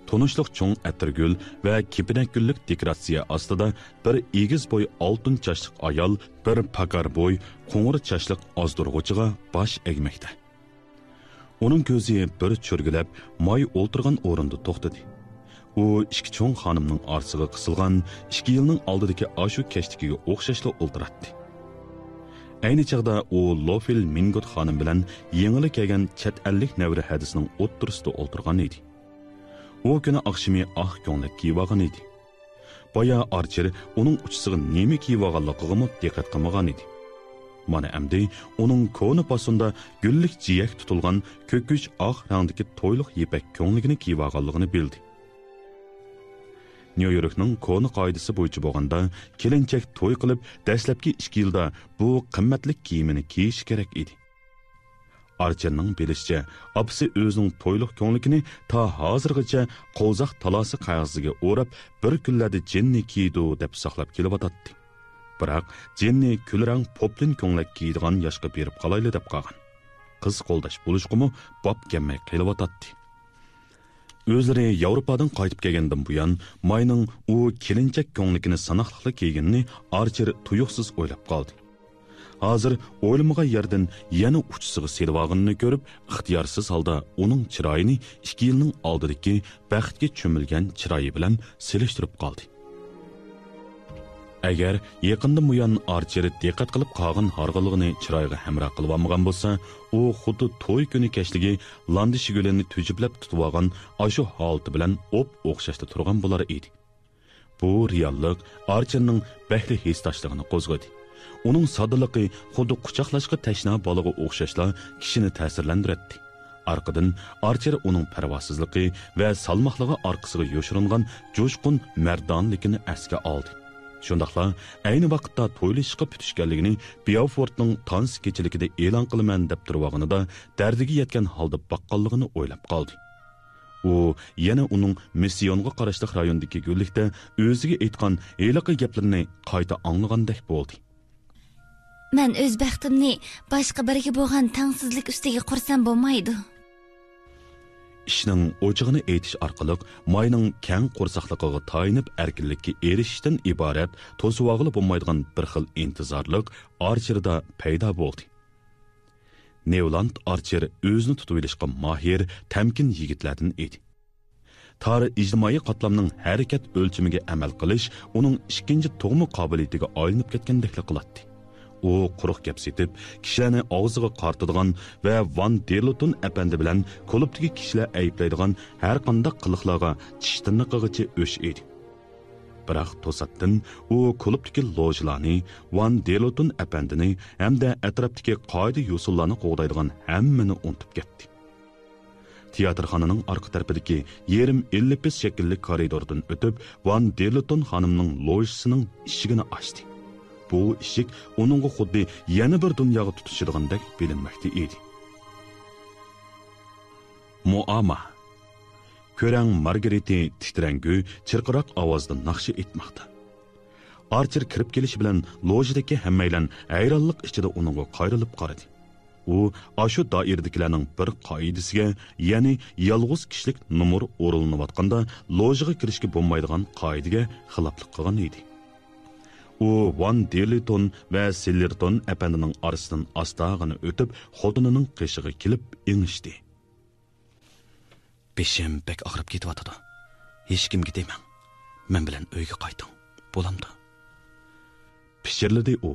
Tonuşluq çoğun ətirgül və kipinek güllük dekoratsiya astida bir egiz boy altın çaşlıq ayal, bir pakar boy qo'ng'ir çaşlıq azdurg'uchiga baş egmekdə. Onun gözü bir çörgülep may o'ltirgan o'rinda to'xtadi. U ikki cho'ng xonimning orsiga qisilgan 2 yilning oldidagi ashu kashtikiga o'xshashla o'ltiratdi. Ayni chaqda u Lofil Mingot xonim bilan yengili kelgan chet ellik navri hadisining o'ttirisida o'ltirgan edi. O kuni oqshimi oq ko'nglik kiyib olgan edi. Boya Archer uning uchisiga nima kiyib olganligiga diqqat qilmagan edi. Mana endi uning ko'ni pasunda gullik jiyak tutilgan ko'kuch oq rangdagi to'yliq yipak ko'ngligini kiyib olganligini bildi. New Yorkning ko'ni qoidasi bo'yicha bo'lganda, kelinchak to'y qilib, dastlabki 2 yilda bu qimmatli kiyimini kiyish kerak edi. Archerning bilishicha, apsi o'zining to'yliq ko'ngligini ta hozirgacha qo'zaq talasi qog'oziga o'rab, bir kunlarda jinni kiydi deb saqlab kelyotdi. Biroq jinni kulrang poplin ko'nglik kiydigan yoshga berib qolayli deb qolgan. Qiz qo'ldash bo'lishqimi bop kelmay qelyotdi. O'zlari Yevropadan qaytib kelgandan buyon Mayning u kelinchak ko'ngligini sanoqliqli kiyganini Archer tuyuqsiz o'ylab qoldi. Hozir o'ylamagan yerdan yana uchisiga selvog'inni ko'rib, ixtiyorsiz holda uning chiroyini 2 yilning oldidagi baxtga cho'milgan chiroyi bilan selishtirib qoldi. Agar yaqindan buyon Archer diqqat qilib qolgan harg'aligini chiroyiga hamroh qilib olmagan bo'lsa, u xuddi to'y kuni keshligi landish gulini tujiblab tutib olgan ashu holati bilan o'xshashda turgan bo'lar edi. Bu reallik Archerning bahli hissdoshligini qo'zg'adi. Uning soddaligi xuddi quchoqlashga tashna bolaga o'xshashla kishini ta'sirlantiradi. Arqadan Archer uning parvosizligi va salmoqligi orqasiga yoshiringan jo'shqin mardonligini asga oldi. Shundaqla ayni vaqtda to'ylashga putishganligini Beaufortning tans kechiligida e'lon qilaman deb turganida dardiga yetgan holda baqqalligini o'ylab qoldi. U yana uning missionga qarashli rayondagi gullikda o'ziga aytgan heliqi gaplarini qayta anglagandek bo'ldi. Men o'z baxtimni boshqa biriga bo'lgan tangsizlik ustiga qursam bo'lmaydi. Ishning o'chig'ini aytish orqali Mayning keng qo'rsaqligiga tayinib erkinlikka erishishdan iborat to'suvog'ili bo'lmaydigan bir xil intizorlik Archerda paydo bo'ldi. Newland Archer o'zini tutib olishga mahir, tamkin yigitlardan edi. Tar ijtimoiy qatlamning harakat o'lchimiga amal qilish uning ikkinchi tug'ma qobiliyatiga aylanib ketgandek qiladi. U quruq gap setib, kishilarni og'ziga qartadigan va Van Derlutun apandi bilan klubdagi kishilar ayblaydigan har qanday qiliqlarga tishtirnoqigacha o'sh edi. Biroq to'satdan u klubdagi lojlarni, Van Derlutun apandini hamda atrofdagi qoida usullarni qo'g'daydigan hammani unutib ketdi. Teatrxonaning orqa tarafidagi yerim 50 shaklli koridordan o'tib, Van Derlutun xonimning lojisining eshigini ochdi. Bu eshik uningga xuddi yana bir dunyoga tutishirgandek bilinmoqda edi. Muama. Ko'rang Margareti titrangu, chirqiroq ovozda naqshi etmoqda. Archer kirib kelishi bilan lojidagi hammaylar hayronlik ichida uningga qayrilib qaradi. U ashu doiradagilarning bir qoidasiga, ya'ni yolg'iz kishilik numur o'rinlanayotganda lojiga kirishga bo'lmaydigan qoidaga xiloflik qilgan edi. U Van Derlutun va Sillerton apandining orasidan astag'ini o'tib, xotinining qishig'i kelib engishdi. Beshim bek og'rib ketyapti. Hech kimga demang. Men bilan uyga qayting. Bo'lamdi. Pichirladi u.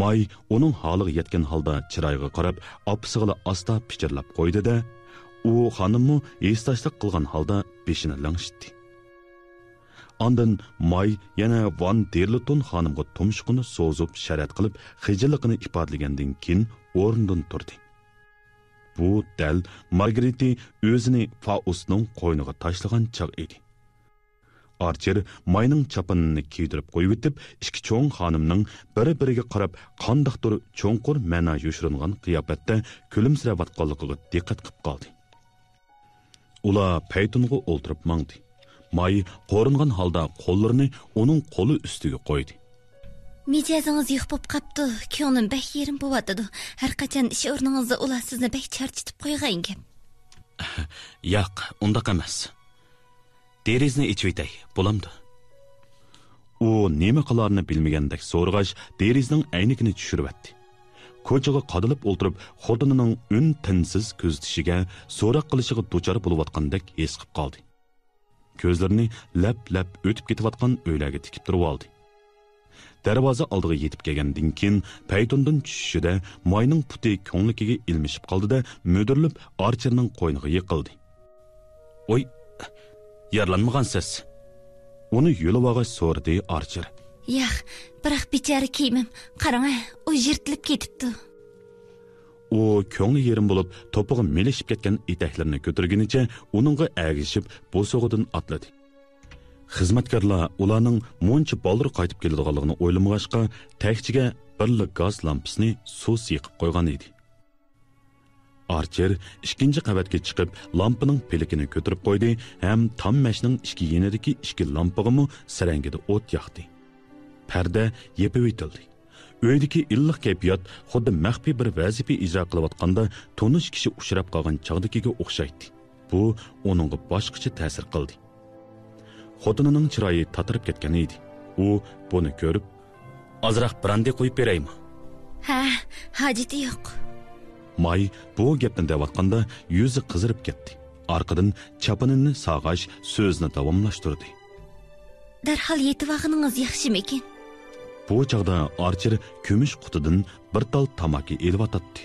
May uning holiga yetgan holda chiroyiga qarab, opsig'ila asta pichirlab qo'ydi-da, u xonimni esdashlik qilgan holda beshini langshitdi. Ondan May yana Van Derlutun xonimga tumshuqini so'zib sharat qilib, xijilligini ifodalagandan keyin o'rnidan turdi. Bu dal Margareti o'zini Faustning qo'yniga tashlagan chaq edi. Archer Mayning chapanini kiydirib qo'yib o'tib, ikki cho'ng xonimning bir-biriga qarab qandoqdir cho'nqur ma'no yoshiringan qiyofatda kulimsirayotganligiga diqqat qilib qoldi. Ular paytunga o'ltirib mangdi. May qo'ringan holda qo'llarini uning qo'li ustiga qo'ydi. Mijazingiz yo'q bo'lib qapti. Ko'nglim bek yerim bo'vatdi. Har qachon ish o'rningizda ular sizni bek charchitib qo'ygan gap. Yo'q, undaq emas. Derizni ichib o'tay, bo'lamdi. U nima qilarini bilmagandek so'rg'ash derizning aynigini tushiribdi. Ko'chaga qadilib o'tirib, xotinining un-tinsiz ko'zitishiga, so'roq qilishiga duchor bo'layotgandek his qilib qoldi. Ko'zlarini lap-lap o'tib ketayotgan o'ylarga tikib turib oldi. Darvoza oldiga yetib kelgandan keyin paytondan tushishida Mayning puti ko'nglikiga ilmishib qoldi-da, mo'dirlib Archerning qo'yniga yiqildi. Oy, yaralanmagansiz. Uni yo'lib og'ish so'rdi Archer. Yo'q, biroq bechara kiyimim, qarang, u yirtilib ketibdi. U ko'ngli yerim bo'lib, to'pig'i melishib ketgan etaklarini ko'targunicha uningga agishib, bo'sog'idan atladi. Xizmatkorlar ularning muncha boldir qaytib keladiganligini o'ylamag'achqa, tagchiga birli gaz lampisini suv siqib qo'ygan edi. Archer ikkinchi qavatga chiqib, lampaning pelikini ko'tarib qo'ydi, ham tammashning ikki yenidagi ikki lampag'imi sarangida o't yoqdi. Parda yepib o'tildi. Uydagi illiq kayfiyat xuddi maxfiy bir vazifa ijro qilayotganda tonish kishi uchrab qolgan chog'dagiga o'xshaydi. Bu uningga boshqacha ta'sir qildi. Xotinining chiroyi tatirib ketgan edi. U buni ko'rib, "Ozroq brandi qo'yib beraymi?" Ha, hojati yo'q. May bu gapni deyotganda yuzi qizirib ketdi. Orqadan chapanini sog'ash so'zni davomlashtirdi. Darhol yetivag'iningiz yaxshimikin? Bu chog'da Archer kumush qutidan bir tal tamaki elvatdi.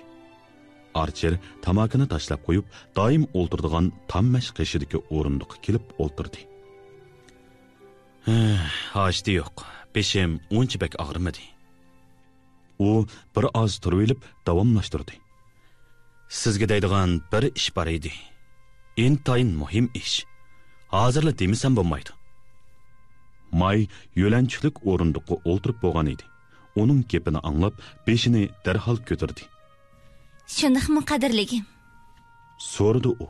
Archer tamakini tashlab qo'yib, doim o'ltiradigan tammash qishidagi o'rindiqqa kelib o'ltirdi. Hojati yo'q. Beshim uncha bek og'rimadi. U bir oz turib olib davomlashtirdi. Sizga deydigan bir ish bor edi. Intayin muhim ish. Hozirla demisam bo'lmaydi. May yo'lanchilik o'rindiqqa o'ltirib bo'lgan edi. Uning gapini anglab, beshini darhol ko'tardi. Shundaqmi qadrligim? So'radi u.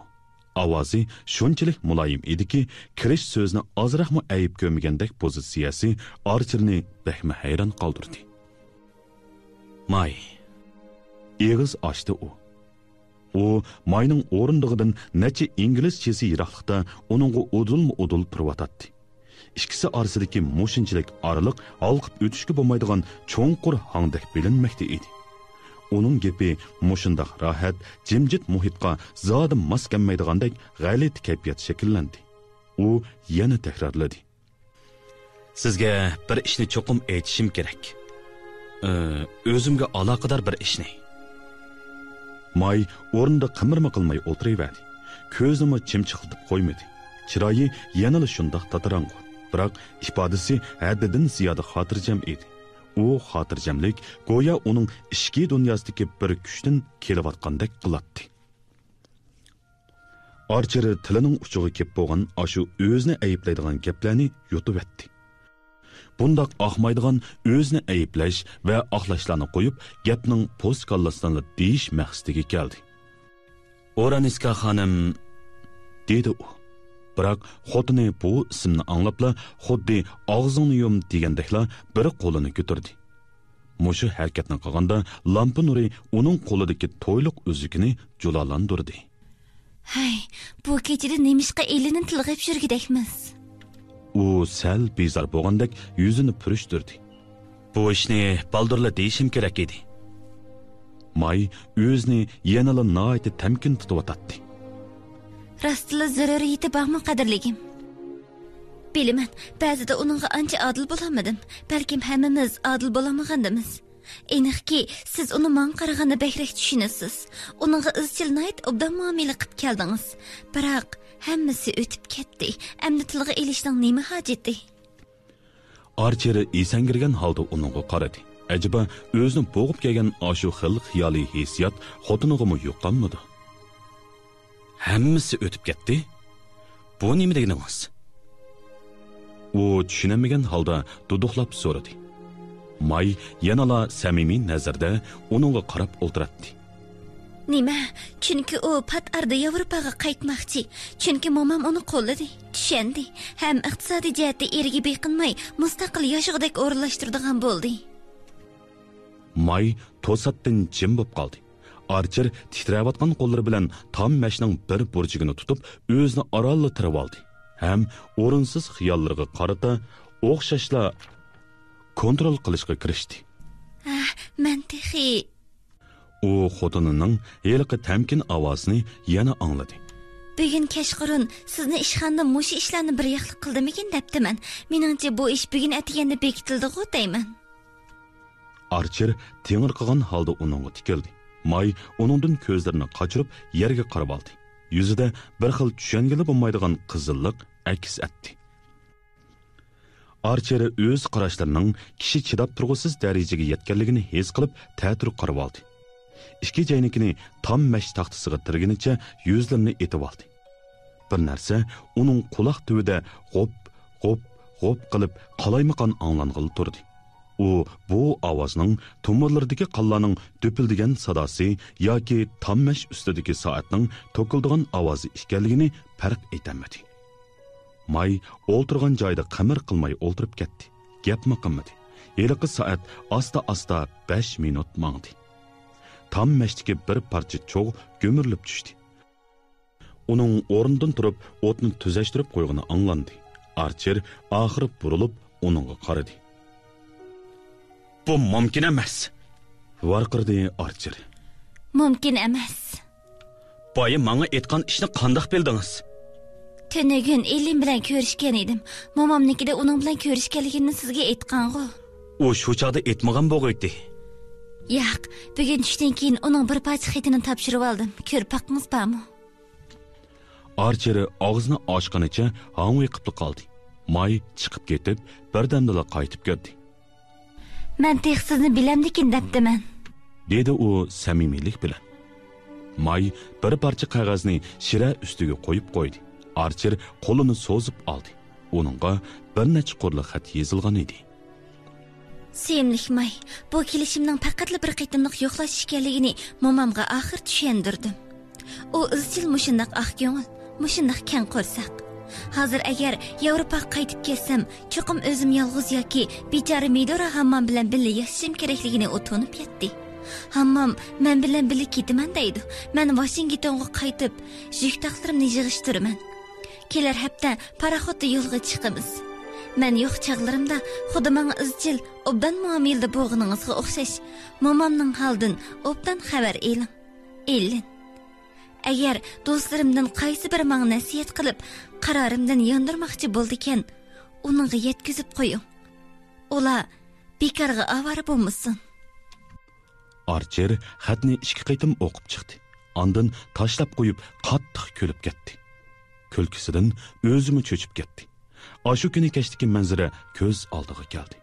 Ovozi shunchalik muloyim ediki, kirish so'zni ozroqmi ayib ko'rmagandek pozitsiyasi Archerni behma hayron qoldirdi. May. Eg'iz ochdi u. U Mayning o'rindig'idan necha inglizchasi yiroqlikda uningga udul turvatadi. İkisi orasidagi mushinchilik oraliq olqib o'tishga bo'lmaydigan cho'nqur hangdek bilinmoqda edi. Uning gapi mushundaq rohat, jimjit muhitga zodi mos kelmaydigandek g'alit kayfiyat shakllandi. U yana takrorladi. Sizga bir ishni cho'qim aytishim kerak. O'zimga aloqador bir ishni. May o'rinda qimirma qilmay o'tiraverdi. Ko'zini chimchiqlatib qo'ymadi. Chiroyi yanada shundoq tatarang'u. Biroq ifodasi haddidan ziyoda xotirjam edi. U xotirjamlik go'yo uning ishki dunyosidagi bir kuchdan kelayotgandek qiladi. Archer tilining uchiga kelib bo'lgan ashu o'zini ayiblaydigan gaplarni yutib etdi. Bundaq ahmaydigan o'zini ayiblash va oqlashlarni qo'yib, gapning postkallasdan deyish maqsadiga keldi. Oraniska xonim dedi u. Biroq xotini bu ismni anglabla xuddi og'zingni yum degandekla bir qo'lini ko'tardi. Mushu harakatni qilganda lampa nuri uning qo'lidagi to'yliq uzukini julalantirdi. Hay, bu kechida nemishqa elini tilg'ib yurgidekmiz. U sal bezor bo'lgandek yuzini purishtirdi. Bu ishni baldurla deyishim kerak edi. May o'zini yanala noyati tamkin tutib Rastla zaruriyati bormi qadrligim? Bilaman, ba'zida uningga ancha adil bo'lamadim. Balkim hammamiz adil bo'lamagandimiz. Aniqki, siz uni men qaraganda bekrak tushunasiz. Uningga izchil nayt obdan muomala qilib keldingiz. Biroq hammasi o'tib ketdi. Endi tilga elishning nima hojati? Archer esangirgan holda uningga qaradi. Acaba o'zini bo'g'ib kelgan ashu xil xiyoliy hissiyot xotinig'imi yo'qolmadi? Hammasi o'tib ketdi. Bu nima deganingiz? U tushunamagan holda duduqlab so'radi. May yanala samimiy nazarda uningga qarab o'tiradi. Nima? Chunki u pat arda Yevropaga qaytmoqchi. Chunki momam uni qo'lladi, tushundi. Ham iqtisodiy jihatda eriga beqinmay, mustaqil yashag'idek o'rinlashtiradigan bo'ldi. May to'satdan jim bo'lib qoldi. Archer titrayotgan qo'llari bilan Tom Mashning bir burchigini tutib, o'zini orolga tirib oldi. Ham o'rinsiz xiyollarga qarata o'xshashla kontrol qilishga kirishdi. Men texi U xotinining heliqi tamkin ovozini yana angladi. Bugun kashqurun sizni ishxonada mush ishlarni bir yoqlik qildimikin debdiman. Meningcha bu ish bugun atiganda bekitildi-ku deyman. Archer tengir qilgan holda uningga tikildi. May uningdan ko'zlarini qochirib yerga qarab oldi. Yuzida bir xil tushungili bo'lmaydigan qizillik aks etdi. Archer o'z qarashlarining kishi chidab turg'usiz darajaga yetganligini his qilib ta'tir qarab oldi. Ikki jaynikini Tom Mash taxtasiga tirginicha yuzlarini etib oldi. Bir narsa uning quloq tubida g'op qilib qalaymaqan anglang'ili turdi. U bu ovozning tomirlardagi qallarning do'pildigan sadosi yoki Tom Mash ustidagi soatning to'kildigan ovozi ekanligini farq etolmadi. May o'ltirgan joyda qimir qilmay o'ltirib ketdi. Gapmi qilmadi. Eliqi soat asta 5 minut mangdi. Tom Mashdagi bir parcha cho'g' ko'mirilib tushdi. Uning o'rnidan turib, o'tni tuzashtirib qo'ygani anglandi. Archer oxiri burilib, uningga qaradi. Bu mumkin emas. Varqirdi Archer. Mumkin emas. Boyi menga aytgan ishni qandoq bildingiz? Tunugun Elin bilan ko'rishgan edim. Momamnikida uning bilan ko'rishganligimni sizga aytgan-ku. U shu chaqda aytmagan bo'g'aydi. Yo'q, bugun tushdan keyin uning bir parcha xatini topshirib oldim. Ko'rib baqingiz bormi? Archer og'zini ochganicha hangi qilib qoldi. May chiqib ketib, birdamdala qaytib keldi. Men sizni bilamdikin debdiman, dedi u samimiylik bilan. May bir parcha qog'ozni shira ustiga qo'yib qo'ydi. Archer qo'lini so'zib oldi. Uningga bir necha qo'rli xat yozilgan edi. Sevimlik May, bu kelishimning faqatli bir qitimliq yo'qlash ekanligini momamga oxir tushundirdim. U izchil mushundaq aqko'ngil, mushundaq keng qo'rsoq. Hozir agar Yevropaga qaytib kelsam, cho'qim o'zim yolg'iz yoki bechora Midora hammam bilan birga yashashim kerakligini o'tunib yetdi. Hammam men bilan birga ketaman deydi. Men Washingtonga qaytib, yuktaxlarimni yig'ishtiraman. Kelar hafta paraxotda yo'lga chiqamiz. Men yo'q chaqlarimda xuddi menga izchil, obdan muomilda bo'g'iningizga o'xshash momamning holdan obdan xabar elin. Agar do'stlarimdan qaysi biri menga nasihat qilib, qarorimdan yondirmoqchi bo'ldi-ekan, uningga yetkazib qo'ying. Ular bekorga avara bo'lmasin. Archer xatni ikki qaytim o'qib chiqdi. Ondan tashlab qo'yib, qattiq kulib ketdi. Kulkisidan o'zimi cho'chib ketdi. Ashu kuni kechdagi manzara ko'z oldiga keldi.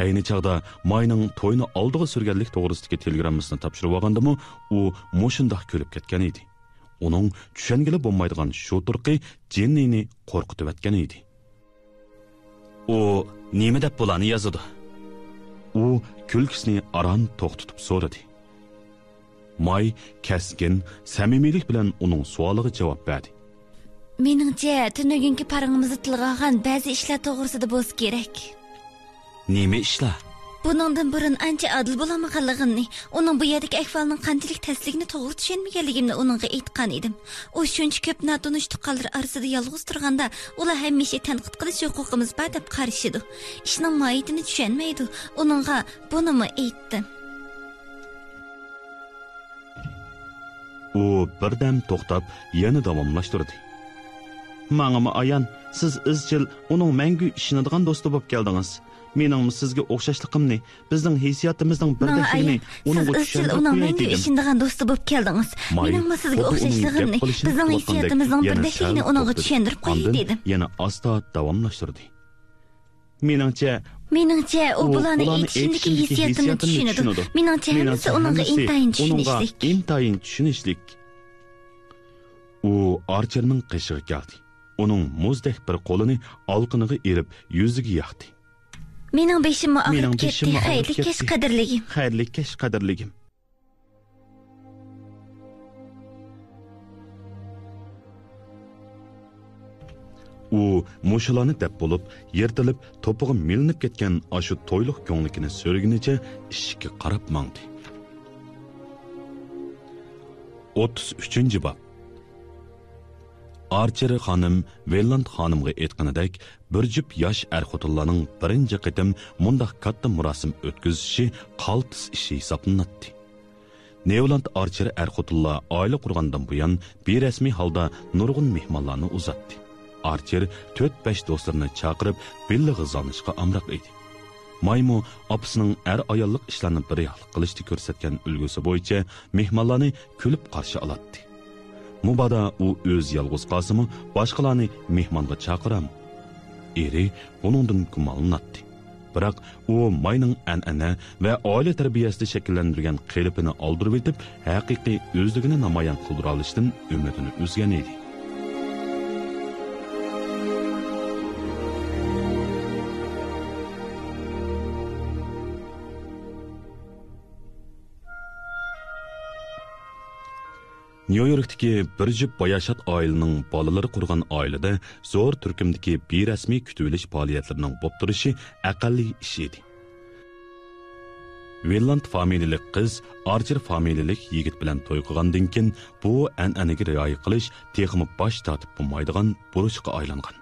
Ayni chaqda Mayning to'yni oldiga surganlik to'g'risidagi telegrammasini topshirib olgandimi, u mushundoq kulib ketgan edi. Uning tushungili bo'lmaydigan shu turqi Jennini qo'rqitib etgan edi. U nima deb bularni yozadi? U kulkisini aran to'xtatib so'radi. May keskin, samimiylik bilan uning savoliga javob berdi. Meningcha, tunugungi paringimizni tilga olgan ba'zi ishlar to'g'risida bo'lsa kerak. Nima ishlar? Buningdan burun ancha adil bo'lmaganligimni, uning bu yerdagi ahvolining qanchalik tasligini to'g'ri tushunmaganligimni uningga aytgan edim. U shuncha ko'p notanish tuqqanlar orasida yolg'iz turganda, ular hamisha tanqid qilish huquqimiz bor deb qarashidi. Ishning mohiyatini tushunmaydi. Uningga bunimi aytdim. U birdam to'xtab, yana davomlashtirdi. Ma'nimi ayan, siz izchil uning mangu ishonadigan do'sti bo'lib keldingiz. Mening sizga o'xshashligimni, bizning hissiyotimizning birdekligini uningga tushuntirib uning menga ishonadigan do'sti bo'lib keldingiz. Mening sizga o'xshashligimni, bizning hissiyotimizning birdekligini uningga tushuntirib qo'ying dedim. Yana asta davomlashtirdi. Meningcha u bularni aytishindagi hissiyotimni tushunadi. Meningcha hammasi uningga intayin tushunishlik. U Archerning qishig'i keldi. Uning muzdek bir qo'lini olqiniga erib, yuziga yoqdi. Mening beshimni og'rib ketdi. Xayrli kech qadrligim. Xayrli kech qadrligim. u mushularni deb bo'lib, yertilib, to'pig'i milinib ketgan ashu to'yliq ko'nglikini so'rgunicha ishga qarab mangdi. 33 bob. Archer xonim Velland xonimga aytganidek, bir jup yosh er-xotinlarning birinchi qitim mundaq katta murosim o'tkazishi qaltis ishi hisoblanadi. Nevland Archer er-xotinlar oila qurgandan buyon berasmiy holda nurg'un mehmonlarni uzatdi. Archer 4-5 do'stlarini chaqirib, birga g'izalashga amroq edi. Maymu opasining ayollik ishlarni bir yoqlik qilishni ko'rsatgan ulgusi bo'yicha mehmonlarni kulib qarshi oladi. Mubada u o'z yolg'iz qolsa-mu, boshqalarni mehmonga chaqiram. Eri buningdan gumonlanadi. Biroq u Mayning an'ana va oila tarbiyasida shakllantirgan qilibini oldirib etib, haqiqiy o'zligini namoyon qildira olishdan umidini uzgan edi. Nyu-Yorkdagi bir jup boyashat oilaning bolalari qurgan oilada zo'r turkumdagi berasmiy kutib olish faoliyatlarining bo'lib turishi aqalli ish edi. Velland familiyalik qiz Archer familiyalik yigit bilan to'y qilgandan keyin bu an'anaga rioya qilish texmi bosh tortib bo'lmaydigan burchga aylangan.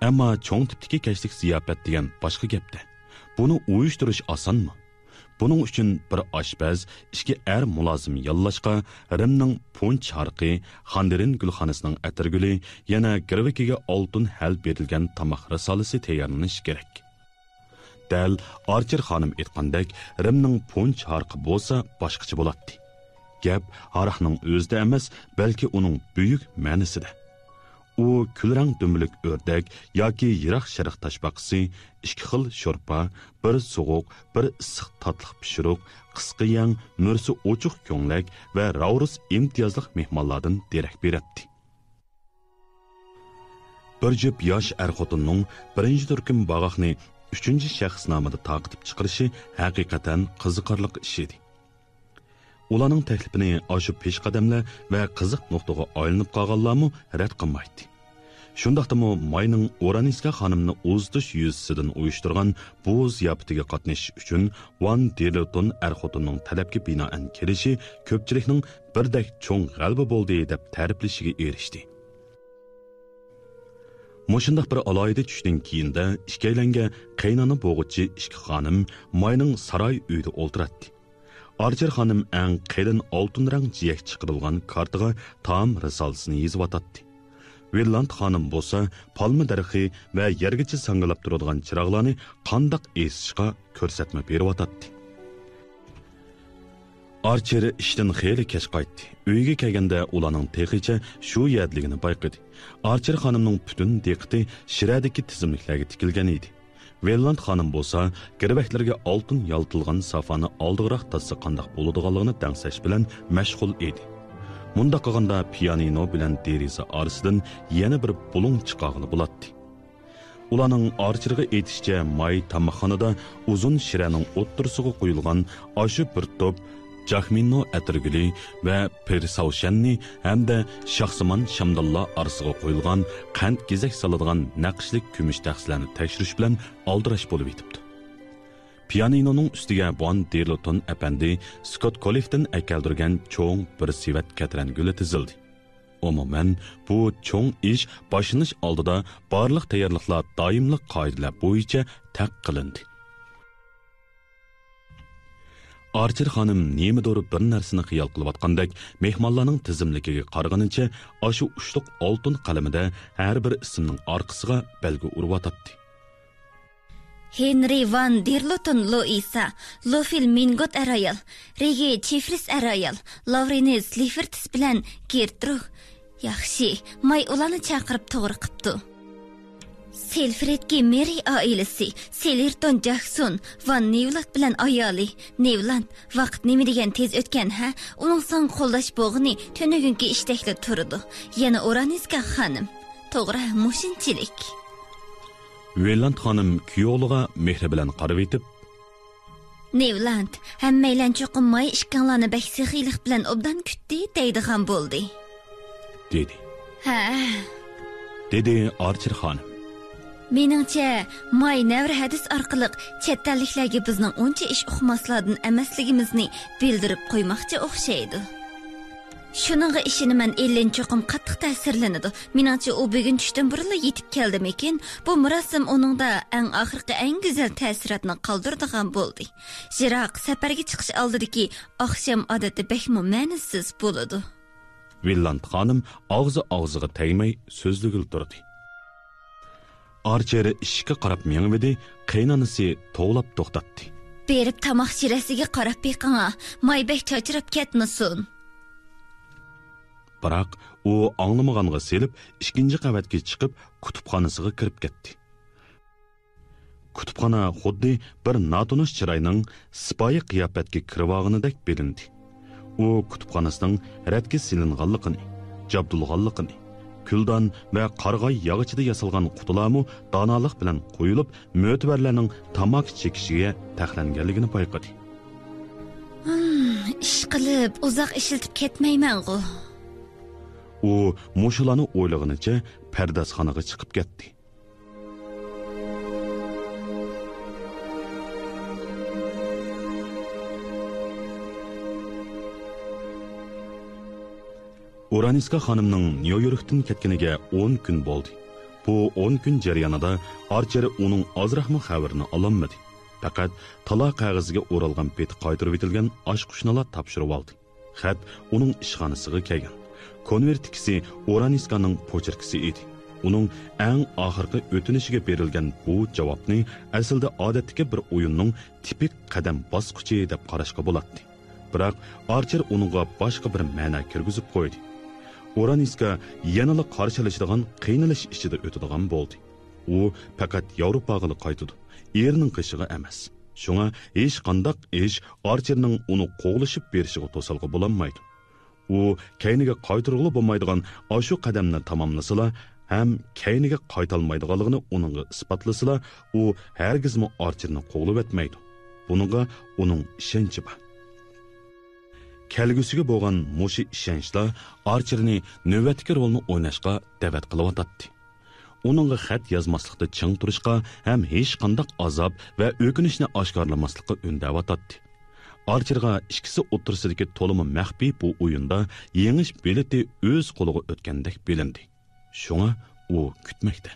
Ammo cho'ng tipdagi kashlik ziyofat degan boshqa gapda. Buni uyushtirish osonmi? Bunun uchun bir oshpaz, ikki mulozim yollashqa, Rimning Punch sharqi, Xanderin gulxonasining atirguli, yana girvikiga oltin hal berilgan tamoq risolasi tayyorlanishi kerak. Dal Archer xonim aytgandek, Rimning Punch sharqi bo'lsa boshqacha bo'ladi. Gap aroqning o'zida emas, balki uning buyuk ma'nosida. U kulrang dumlik o'rdak yoki yiroq sharq toshbaqisi, ikki xil sho'rpa, bir so'g'uq, bir issiq tatliq pishiriq, qisqa yang, nursi ochiq ko'nglak va ravrus imtiyozli mehmonlardan derak beradi. Bir jup yosh er-xotinning birinchi turkum bog'oqni 3-shaxs nomida taqib chiqarishi haqiqatan qiziqarli ish edi. Ularning taklifini oshu peshqadamlar va qiziq nuqtaga aylanib qolganlarmi rad qilmaydi. Shundaqdimi Mayning Oraniska xonimni uzitish yuzasidan uyushtirgan bu ziyofatiga qatnashish uchun Van Derleton er-xotinning talabga binoan kelishi ko'pchilikning birdek cho'ng g'alaba bo'ldi deb ta'riflashiga erishdi. Mushundaq bir alohida tushdan keyinda ikkalanga qaynona bo'g'uchi ikki xonim Mayning saroy uyida o'ltiradi. Archer xonim eng qalin oltin rang jiyak chiqarilgan kartaga taom risolasini yozib atadi. Velland xonim bo'lsa palma daraxti va yergacha sangalab turadigan chiroqlarni qandoq esishga ko'rsatma berib atadi. Archer ishdan xeyli kech qaytdi. Uyga kelganda ularning texicha shu yadligini payqadi. Archer xonimning butun diqqati shiradagi tizimliklarga tikilgan edi. Velland xonim bo'lsa, girbaklarga oltin yaltilgan safani oldiroq tassa qandoq bo'ladiganligini dangsash bilan mashg'ul edi. Munda qilganda pianino bilan deriza orasidan yana bir bulung chiqog'ini bo'ladi. Ularning Archerga aytishicha, May tamoqxonada uzun shiraning o'ttirisiga qo'yilgan ashu bir to'p Jaxminno atirguli va persavshanni hamda shaxsimon shamdallar orasiga qo'yilgan qand gezak soladigan naqshlik kumush taxslarni tekshirish bilan oldirash bo'lib etibdi. Pianinoning ustiga Van Derleton apandi Scott Collifton akaldirgan cho'ng bir sivat katran guli tizildi. Umuman bu cho'ng ish boshlanish oldida barliq tayyorliklar doimli qoidalar bo'yicha taq qilindi. Archer xonim nemidir bir narsani xiyol qilayotgandek mehmonlarning tizimligiga qaraganicha ashu ushliq oltin qalamida har bir ismning orqasiga belgi urvatadi. Henry Van Derleton Loisa, Lofil Mingot Arayal, Regi Chifris Arayal, Laurenis Lifertis bilan Gertrude. Yaxshi, May ularni chaqirib to'g'ri qilibdi. Selfredki Mary oilasi, Selirton Jackson, Van Nevland bilan ayoli. Nevland vaqt nima degan tez o'tgan ha? Uning son qo'llash bo'g'ini tunugunki ishtakli turdi. Yana Oraniska xonim. To'g'ri, mushinchilik. Velland xonim kuyovliga mehr bilan qarab etib, Nevland, hammaylan cho'qim May ishkanlarni baksixiylik bilan obdan kutdi deydigan bo'ldi. dedi. Ha. dedi Archer xonim. Meningcha, may navr hadis orqali chet elliklarga bizning uncha ish uqmaslardan emasligimizni bildirib qo'ymoqchi o'xshaydi. Shuningga ishinaman elin cho'qim qattiq ta'sirlanadi. Meningcha u bugun tushdan burunla yetib keldimikin, bu murosim uningda eng oxirgi eng go'zal ta'sirotni qoldirdigan bo'ldi. Jiroq safarga chiqish oldidagi oqshom odati bekmo ma'nisiz bo'ladi. Villand xonim og'ziga tegmay so'zligil turdi. Archer ishga qarab mengvidi, qaynonasi to'g'lab to'xtatdi. Berib tomoq shirasiga qarab beqinga, maybek chochirib ketmasin. Biroq u anglamag'anga selib, ikkinchi qavatga chiqib, kutubxonasiga kirib ketdi. Kutubxona xuddi bir notanish chiroyning sipoyi qiyofatga kirib bilindi. U kutubxonasining radga silinganligini, jabdulg'anligini, küldan ve qarg'ay yog'ichida yasalgan qutilarmu donolik bilan qo'yilib, mo'tibarlarning tamoq chekishiga taxlanganligini payqadi. Ish qilib, uzoq ishiltib ketmayman-ku. U mushularni o'ylag'inicha pardasxonaga chiqib ketdi. Oraniska xonimning Nyu-Yorkdan ketganiga 10 kun bo'ldi. Bu 10 kun jarayonida Archer uning ozroqmi xabarini ololmadi. Faqat talo qog'oziga o'ralgan pet qaytirib etilgan oshqushnalar topshirib oldi. Xat uning ishxonasiga kelgan. Konvertikisi Oraniskaning pochirkisi edi. Uning eng oxirgi o'tinishiga berilgan bu javobni aslida odatdagi bir o'yinning tipik qadam bosqichi deb qarashga bo'ladi. Biroq Archer uningga boshqa bir ma'no kirgizib qo'ydi. Oraniska yanada qarshilashadigan qiynalish ichida o'tadigan bo'ldi. U faqat Yevropaga qaytdi. Erining qishig'i emas. Shunga hech qanday ish Archerning uni qo'g'lishib berishiga to'salg'i bo'lmaydi. U kayniga qaytirg'ili bo'lmaydigan ashu qadamni tamomlasila, ham kayniga qaytalmaydiganligini uningga isbotlasila, u hargizmi Archerni qo'g'lib etmaydi. Buningga uning ishonchi bor. Kelgusiga bo'lgan mushi ishonchlar Archerni navbatdagi rolni o'ynashga da'vat qilyotdi. Uningga xat yozmaslikda ching turishga ham hech qanday azob va o'kinishni oshkorlamaslikka undayotdi. Archerga ikkisi o'tirsidagi to'limi maxfiy bu o'yinda yengish bileti o'z qo'liga o'tgandek bilindi. Shunga u kutmoqda.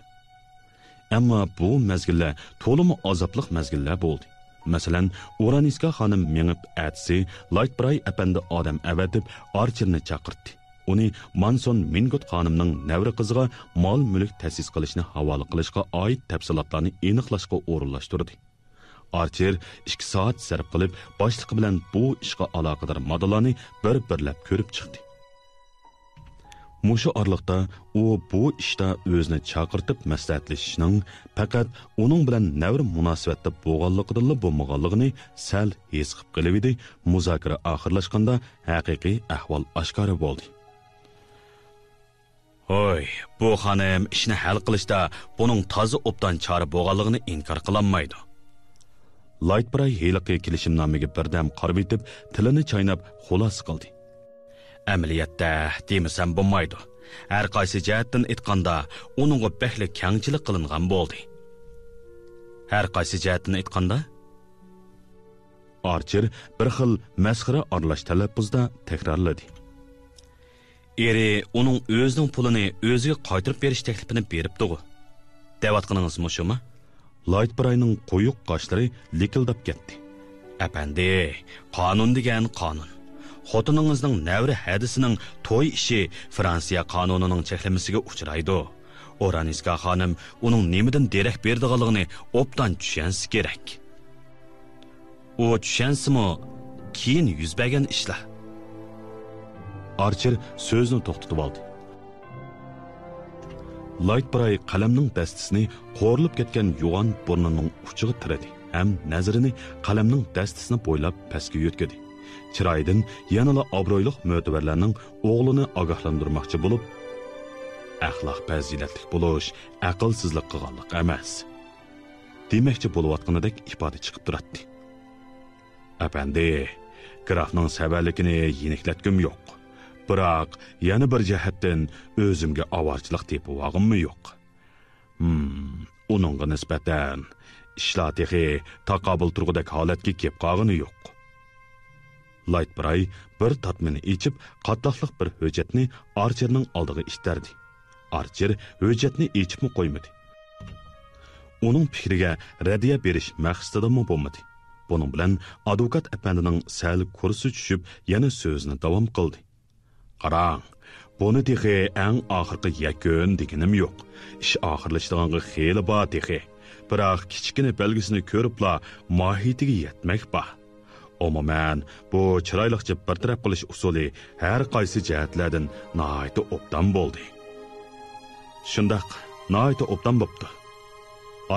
Ammo bu mezgillar to'limi azobli mezgillar bo'ldi. Masalan, Oraniska xonim mengib atsi Lightbray apandi odam avatib Archerni chaqirdi. Uni Manson Mingot xonimning navri qiziga mol-mulk ta'sis qilishni havola qilishga oid tafsilotlarni aniqlashga o'rinlashtirdi. Archer 2 soat sarf qilib, boshliqi bilan bu ishga aloqador modellarni bir-birlab ko'rib chiqdi. Mushu orliqda u bu ishda o'zini chaqirtib maslahatlashishning faqat uning bilan navr munosabatda bo'lganligidan bo'lmaganligini sal his qilib qilibdi. Muzokara oxirlashganda haqiqiy ahvol oshkora bo'ldi. Hoy, bu xonim ishni hal qilishda buning toza obdan chora bo'lganligini inkor qilolmaydi. Lightbray heliqi kelishimnomaga birdam qarab etib, tilini chaynab xulosa qildi. Amaliyotda demasam bo'lmaydi. Har qaysi jihatdan aytganda, uningga behli kengchilik qilingan bo'ldi. Har qaysi jihatdan aytganda, Archer bir xil masxara aralash talaffuzda takrorladi. Eri uning o'zining pulini o'ziga qaytarib berish taklifini beribdi. Devatqiningizmi shumi? Lightbrayning qo'yuq qoshlari likildab ketdi. Apandi, qonun degan qonun. Xotiningizning navri hadisining to'y ishi Fransiya qonunining cheklamasiga uchraydi. Oraniska xonim uning nemidan derak berdiganligini obdan tushunsa kerak. U tushunsimi, keyin yuz bergan ishlar. Archer so'zni to'xtatib oldi. Lightbray qalamning dastisini qo'rilib ketgan yo'g'on burnining uchiga tiradi. Ham nazarini qalamning dastisini bo'ylab pastga yo'tkadi. Chiroydan yanala obro'yliq mo'tibarlarning o'g'lini ogohlantirmoqchi bo'lib, axloq fazilatli bo'lish aqlsizlik qilganlik emas, demoqchi bo'layotganidek ifoda chiqib turadi. Apandi, grafning sabarligini yeniklatgim yo'q. Biroq yana bir jihatdan o'zimga avarchilik tepib olganmi yo'q. Uningga nisbatan ishlar texi taqobil turg'udek holatga kelib qolgani yo'q. Lightbray bir tatmini ichib, qattiqliq bir hujjatni Archerning oldiga ishtardi. Archer hujjatni ichibmi qo'ymadi. Uning fikriga radiya berish maqsadimi bo'lmadi. Buning bilan advokat apandining sal kursi tushib, yana so'zni davom qildi. Qarang, buni texi eng oxirgi yakun deganim yo'q. Ish oxirlashdiganga xeyli bor texi. Biroq kichkina belgisini ko'ribla mohiyatiga yetmak bor. Umuman, bu chiroyliqcha bartaraf qilish usuli har qaysi jihatlardan nihoyat obdan bo'ldi. Shundaq, nihoyat obdan bo'pti.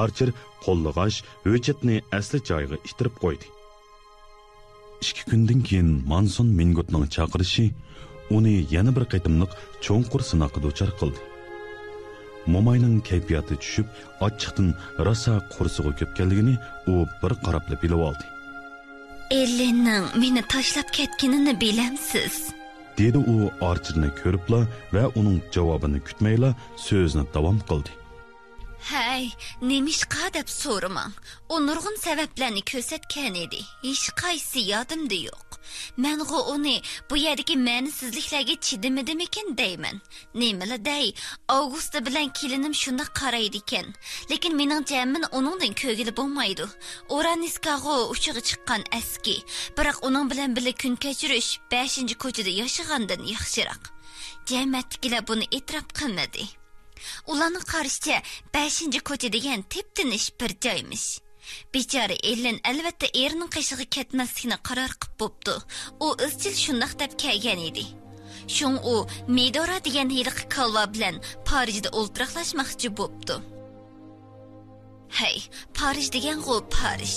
Archer qo'llag'ash hujjatni asli joyiga ishtirib qo'ydi. 2 kundan keyin Manson Mingotning chaqirishi uni yana bir qaytimliq cho'nqur sinoqqa duchor qildi. Momayning kayfiyati tushib, ochiqdan rosa qursig'i ko'pkanligini u bir qarabla bilib oldi. Ellenning meni tashlab ketganini bilamsiz, dedi u Archerni ko'ribla va uning javobini kutmayla so'zni davom qildi. Hey, nemishqa deb so'ramang. U nurg'un sabablarni ko'rsatgan edi. Hech qaysi yodimda yo'q. Men uni bu yerdagi ma'nisizliklarga chidamidimikin deyman. Nemala dey, Avgusta bilan kelinim shunda qaraydi ekan. Lekin mening jamin uningdan ko'gili bo'lmaydi. Oraniskaga uchiga chiqqan eski, biroq uning bilan birga kun kechirish 5-ko'chada yashagandan yaxshiroq. Jamiyatdagilar buni e'tirof qilmadi. Ularning qarashicha 5-ko'cha degan tep-tinish bir joymish. Bechora Ellen albatta erining qishig'i ketmaslikni qaror qilib bo'pti. U izchil shundaq deb kelgan edi. Shung u Medora degan yiliqi kalva bilan Parijda o'ltiraqlashmoqchi bo'pti. Hey, Parij degan Parij.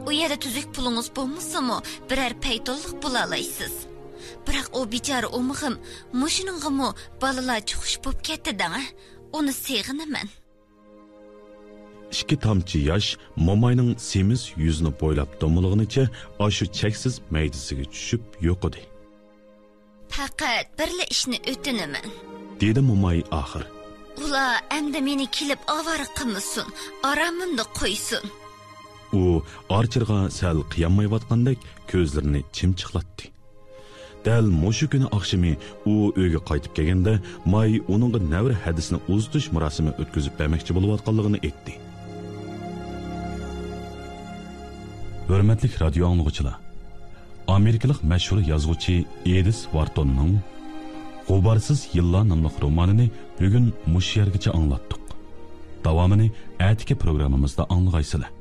U yerda tuzuk pulingiz bo'lmasa-mu, biror paytolliq bo'la olasiz. Biroq u bechora o'mig'im mushining'imi balalar chiqish bo'lib ketdi-da. Uni seg'inaman. 2 tomchi yosh Momayning semiz yuzini bo'ylab do'milg'inicha oshu cheksiz maydasiga tushib yo'q edi. Faqat birla ishni o'tinaman, dedi Momay oxir. Ular endi meni kelib ovora qilmasin, oromimni qo'ysin. U Archerga sal qiyammayotgandek ko'zlarini chimchiqlatdi. Dal mushu kuni oqshimi u uyga qaytib kelganda May uningga navra hadisini uzitish murosimi o'tkazib bermoqchi bo'layotganligini aytdi. Hurmatli radio anglag'uchilar, Amerikalik mashhur yozuvchi Edis Whartonning G'ubarsiz yillar nomli romanini bugun mush yergacha anglatdik. Davomini atigi programmamizda anglaysizlar.